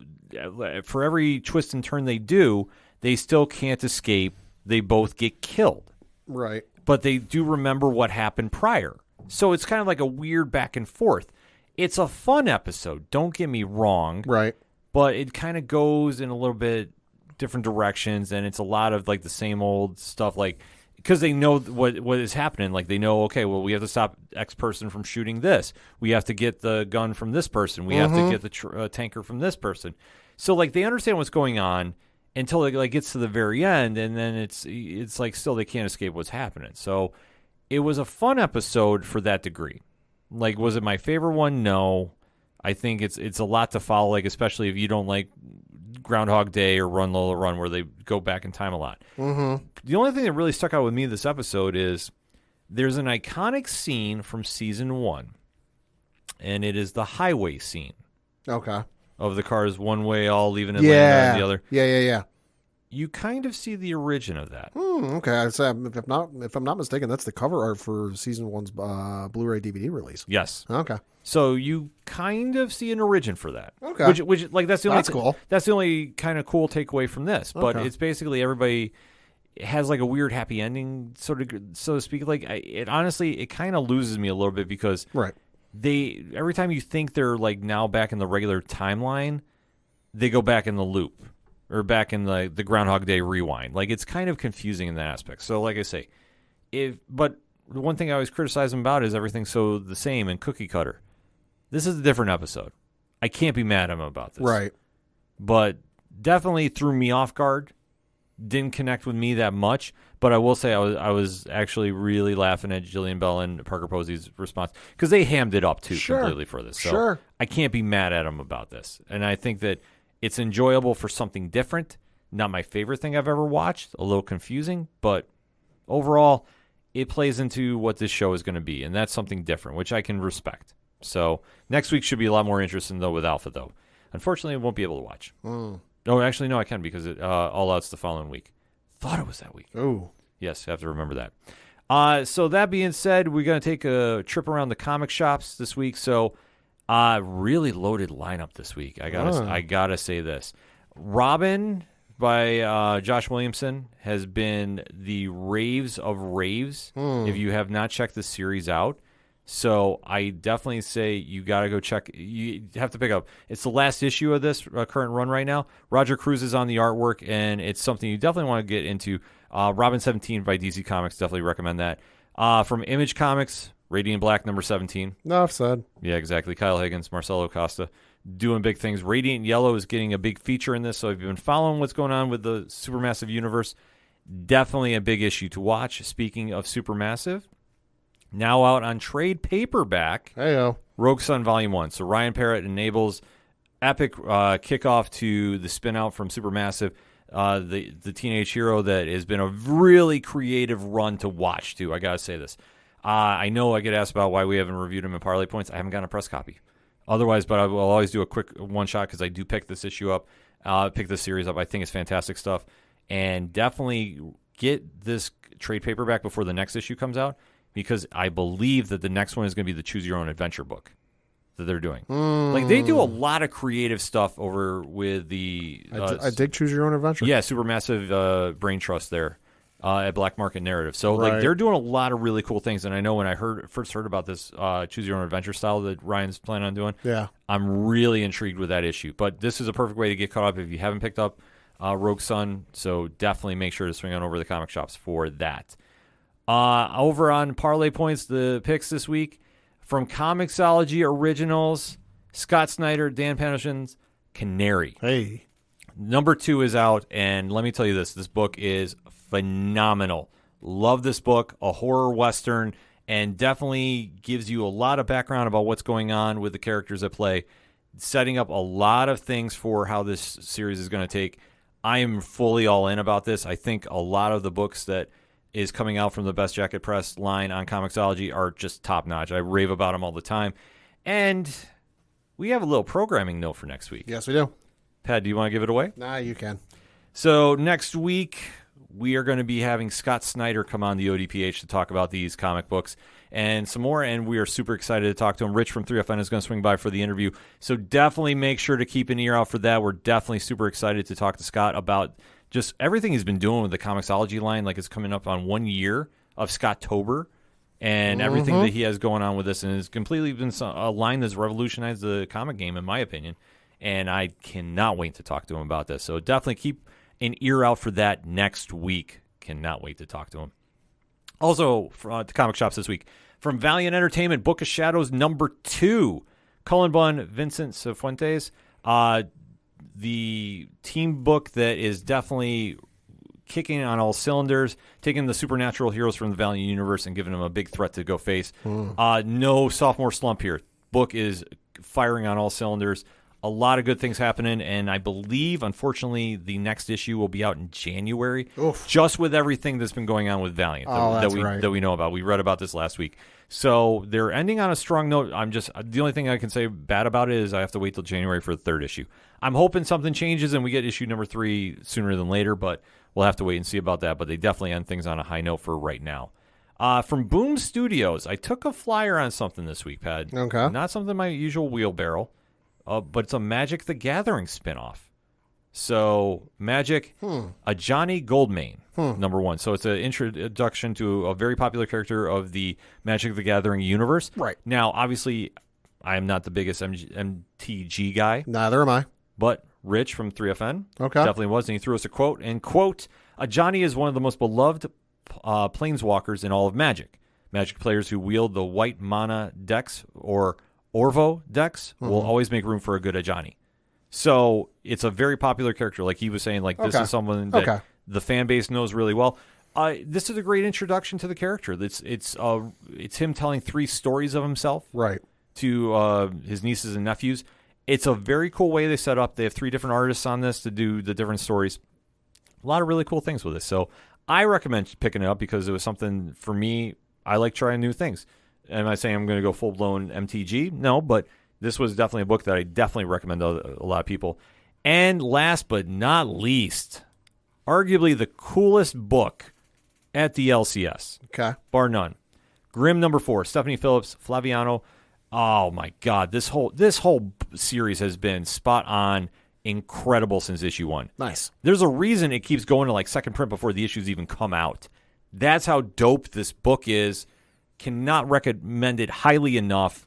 for every twist and turn they do, they still can't escape. They both get killed. Right. But they do remember what happened prior. So it's kind of like a weird back and forth. It's a fun episode. Don't get me wrong. Right. But it kind of goes in a little bit different directions, and it's a lot of like the same old stuff, like because they know what is happening. Like they know, okay, well, we have to stop X person from shooting this. We have to get the gun from this person. We have to get the tanker from this person. So like they understand what's going on until it like gets to the very end, and then it's like still they can't escape what's happening. So it was a fun episode for that degree. Like, was it my favorite one? No. I think it's a lot to follow, like especially if you don't like Groundhog Day or Run Lola Run, where they go back in time a lot. Mm-hmm. The only thing that really stuck out with me this episode is there's an iconic scene from season 1, and it is the highway scene. Okay. Of the cars one way, all leaving Atlanta and the other. Yeah. You kind of see the origin of that. Okay. So if I'm not mistaken, that's the cover art for season 1's Blu-ray DVD release. Yes. Okay. So you kind of see an origin for that. Okay. Which like that's the only cool. That's the only kind of cool takeaway from this. But it's basically everybody has like a weird happy ending, sort of, so to speak. Like it honestly, it kind of loses me a little bit because they every time you think they're like now back in the regular timeline, they go back in the loop or back in the Groundhog Day rewind. Like it's kind of confusing in that aspect. So like I say, but the one thing I always criticize them about is everything's so the same and cookie cutter. This is a different episode. I can't be mad at him about this. Right. But definitely threw me off guard. Didn't connect with me that much. But I will say I was actually really laughing at Jillian Bell and Parker Posey's response because they hammed it up too completely for this. So I can't be mad at them about this. And I think that It's enjoyable for something different. Not my favorite thing I've ever watched. A little confusing, but overall, it plays into what this show is going to be, and that's something different, which I can respect. So next week should be a lot more interesting, though, with Alpha, though. Unfortunately, I won't be able to watch. No, actually, no, I can because All Out's the following week. Thought it was that week. Oh. Yes, I have to remember that. So that being said, we're going to take a trip around the comic shops this week. So really loaded lineup this week. I gotta say this. Robin by Josh Williamson has been the raves of raves if you have not checked the series out. So I definitely say you got to go check. You have to pick up. It's the last issue of this current run right now. Roger Cruz is on the artwork, and it's something you definitely want to get into. Robin 17 by DC Comics, definitely recommend that. From Image Comics, Radiant Black number 17. Enough said. Yeah, exactly. Kyle Higgins, Marcelo Costa doing big things. Radiant Yellow is getting a big feature in this, so if you've been following what's going on with the Supermassive universe, definitely a big issue to watch. Speaking of Supermassive, now out on trade paperback, Heyo. Rogue Sun Volume 1. So Ryan Parrott enables epic kickoff to the spin-out from Supermassive, the teenage hero that has been a really creative run to watch, too. I got to say this. I know I get asked about why we haven't reviewed him in Parlay Points. I haven't gotten a press copy. Otherwise, but I will always do a quick one-shot because I do pick this issue up, pick this series up. I think it's fantastic stuff. And definitely get this trade paperback before the next issue comes out, because I believe that the next one is going to be the Choose Your Own Adventure book that they're doing. Like, they do a lot of creative stuff over with the... I dig Choose Your Own Adventure. Yeah, Supermassive Brain Trust there at Black Market Narrative. So, like, they're doing a lot of really cool things, and I know when I first heard about this Choose Your Own Adventure style that Ryan's planning on doing, I'm really intrigued with that issue. But this is a perfect way to get caught up if you haven't picked up Rogue Sun, so definitely make sure to swing on over to the comic shops for that. Over on Parlay Points, the picks this week from Comixology Originals, Scott Snyder, Dan Panashin's Canary. Hey. Number 2 is out, and let me tell you this book is phenomenal. Love this book, a horror western, and definitely gives you a lot of background about what's going on with the characters at play, setting up a lot of things for how this series is going to take. I am fully all in about this. I think a lot of the books that is coming out from the Best Jacket Press line on Comixology are just top-notch. I rave about them all the time. And we have a little programming note for next week. Yes, we do. Pat, do you want to give it away? Nah, you can. So next week, we are going to be having Scott Snyder come on the ODPH to talk about these comic books and some more, and we are super excited to talk to him. Rich from 3FN is going to swing by for the interview, so definitely make sure to keep an ear out for that. We're definitely super excited to talk to Scott about just everything he's been doing with the Comixology line. Like, it's coming up on 1 year of Scott-tober and everything that he has going on with this, and it's completely been a line that's revolutionized the comic game, in my opinion, and I cannot wait to talk to him about this. So definitely keep an ear out for that next week. Cannot wait to talk to him. Also, to comic shops this week, from Valiant Entertainment, Book of Shadows number 2, Cullen Bunn, Vincent Cifuentes, the team book that is definitely kicking on all cylinders, taking the supernatural heroes from the Valiant universe and giving them a big threat to go face. No sophomore slump here. Book is firing on all cylinders. A lot of good things happening, and I believe, unfortunately, the next issue will be out in January, just with everything that's been going on with Valiant that we know about. We read about this last week. So they're ending on a strong note. The only thing I can say bad about it is I have to wait till January for the 3rd issue. I'm hoping something changes and we get issue number 3 sooner than later, but we'll have to wait and see about that. But they definitely end things on a high note for right now. From Boom Studios, I took a flyer on something this week, Pat. Okay. Not something my usual wheelbarrow. But it's a Magic the Gathering spinoff. So, Magic, a Johnny Goldmane, number 1. So, it's an introduction to a very popular character of the Magic the Gathering universe. Right. Now, obviously, I am not the biggest MTG guy. Neither am I. But Rich from 3FN definitely was, and he threw us a quote. And, quote, a Johnny is one of the most beloved planeswalkers in all of Magic. Magic players who wield the white mana decks or Orvo decks will always make room for a good Ajani. So it's a very popular character. Like he was saying, like this is someone that the fan base knows really well. This is a great introduction to the character. It's him telling 3 stories of himself right to his nieces and nephews. It's a very cool way they set up. They have 3 different artists on this to do the different stories. A lot of really cool things with this. So I recommend picking it up because it was something for me. I like trying new things. Am I saying I'm going to go full-blown MTG? No, but this was definitely a book that I definitely recommend to a lot of people. And last but not least, arguably the coolest book at the LCS. Okay. Bar none. Grimm #4, Stephanie Phillips, Flaviano. Oh my God, this whole series has been spot on, incredible since issue 1. Nice. There's a reason it keeps going to like second print before the issues even come out. That's how dope this book is. Cannot recommend it highly enough.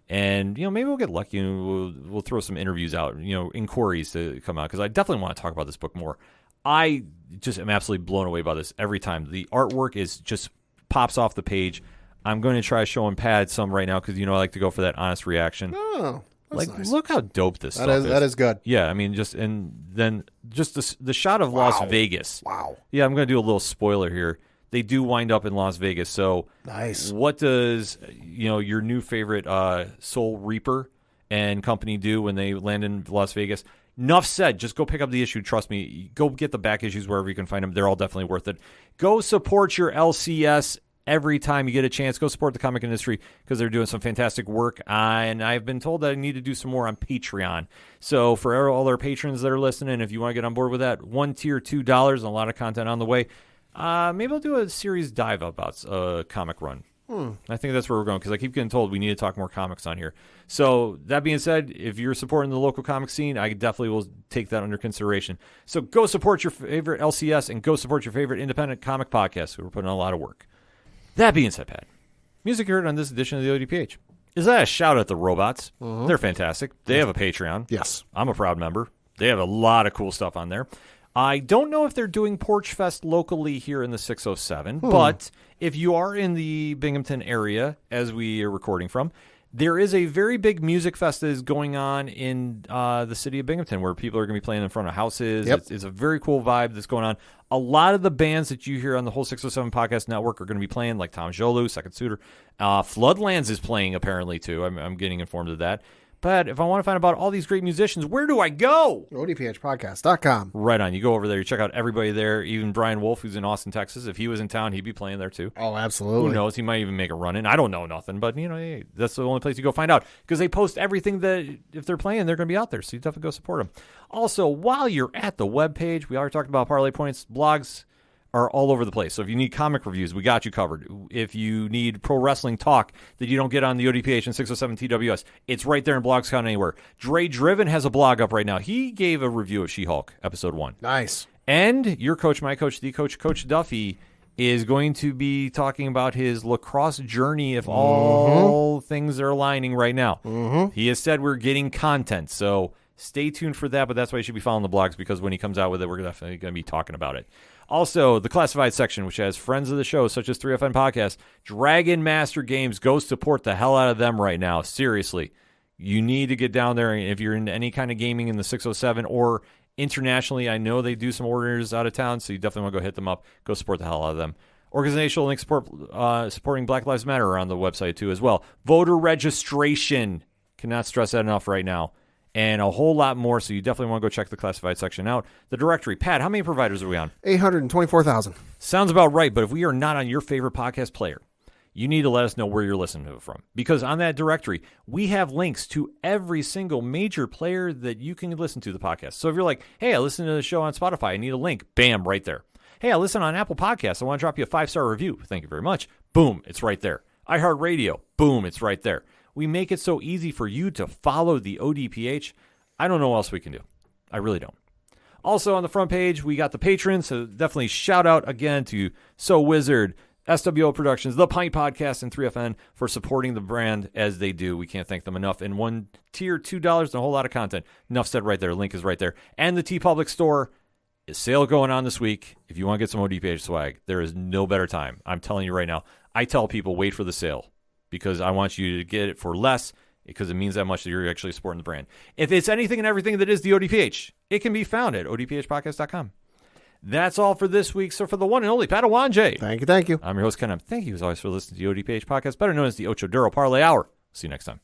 And, maybe we'll get lucky and we'll throw some interviews out, inquiries to come out, because I definitely want to talk about this book more. I just am absolutely blown away by this every time. The artwork is just pops off the page. I'm going to try showing Pat some right now because, I like to go for that honest reaction. Oh, that's nice. Look how dope this stuff is. That is good. Yeah, I mean, then the shot of Las Vegas. Wow. Yeah, I'm going to do a little spoiler here. They do wind up in Las Vegas. So nice. What does your new favorite Soul Reaper and company do when they land in Las Vegas? Enough said. Just go pick up the issue. Trust me. Go get the back issues wherever you can find them. They're all definitely worth it. Go support your LCS every time you get a chance. Go support the comic industry because they're doing some fantastic work. And I've been told that I need to do some more on Patreon. So for all our patrons that are listening, if you want to get on board with that, 1 tier, $2, and a lot of content on the way. Maybe I'll do a series dive about a comic run. I think that's where we're going because I keep getting told we need to talk more comics on here. So that being said, if you're supporting the local comic scene, I definitely will take that under consideration. So go support your favorite LCS and go support your favorite independent comic podcast who are putting in a lot of work. That being said, Pat, music you heard on this edition of the ODPH. Is that a shout at the robots? They're fantastic. They have a Patreon. Yes. I'm a proud member. They have a lot of cool stuff on there. I don't know if they're doing Porch Fest locally here in the 607, but if you are in the Binghamton area, as we are recording from, there is a very big music fest that is going on in the city of Binghamton where people are going to be playing in front of houses. Yep. It's a very cool vibe that's going on. A lot of the bands that you hear on the whole 607 podcast network are going to be playing, like Tom Jolu, Second Suitor. Floodlands is playing apparently too. I'm getting informed of that. But if I want to find about all these great musicians, where do I go? ODPHpodcast.com. Right on. You go over there. You check out everybody there. Even Brian Wolf, who's in Austin, Texas. If he was in town, he'd be playing there too. Oh, absolutely. Who knows? He might even make a run in. I don't know nothing. But, hey, that's the only place you go find out. Because they post everything that if they're playing, they're going to be out there. So you definitely go support them. Also, while you're at the webpage, we already talked about Parlay Points. Blogs are all over the place. So if you need comic reviews, we got you covered. If you need pro wrestling talk that you don't get on the ODPH and 607 TWS, it's right there in Blogs Count Anywhere. Dre Driven has a blog up right now. He gave a review of She-Hulk, episode 1. Nice. And your coach, my coach, the coach, Coach Duffy, is going to be talking about his lacrosse journey if all things are aligning right now. He has said we're getting content, so stay tuned for that, but that's why you should be following the blogs because when he comes out with it, we're definitely going to be talking about it. Also, the classified section, which has friends of the show, such as 3FN Podcast, Dragon Master Games, go support the hell out of them right now. Seriously. You need to get down there. If you're into any kind of gaming in the 607 or internationally, I know they do some orders out of town, so you definitely want to go hit them up. Go support the hell out of them. Organizational link supporting Black Lives Matter are on the website, too, as well. Voter registration. Cannot stress that enough right now. And a whole lot more, so you definitely want to go check the classified section out. The directory. Pat, how many providers are we on? 824,000. Sounds about right, but if we are not on your favorite podcast player, you need to let us know where you're listening to it from. Because on that directory, we have links to every single major player that you can listen to the podcast. So if you're like, hey, I listen to the show on Spotify, I need a link. Bam, right there. Hey, I listen on Apple Podcasts. I want to drop you a 5-star review. Thank you very much. Boom, it's right there. iHeartRadio. Boom, it's right there. We make it so easy for you to follow the ODPH. I don't know what else we can do. I really don't. Also on the front page, we got the patrons, so definitely shout out again to So Wizard, SWO Productions, The Pint Podcast, and 3FN for supporting the brand as they do. We can't thank them enough. And 1 tier, $2, and a whole lot of content. Enough said right there. Link is right there. And the TeePublic store is sale going on this week. If you want to get some ODPH swag, there is no better time. I'm telling you right now. I tell people, wait for the sale. Because I want you to get it for less because it means that much that you're actually supporting the brand. If it's anything and everything that is the ODPH, it can be found at odphpodcast.com. That's all for this week. So for the one and only Padawanje. Thank you. I'm your host, Ken. Thank you as always for listening to the ODPH podcast, better known as the Ocho Duro Parlay Hour. See you next time.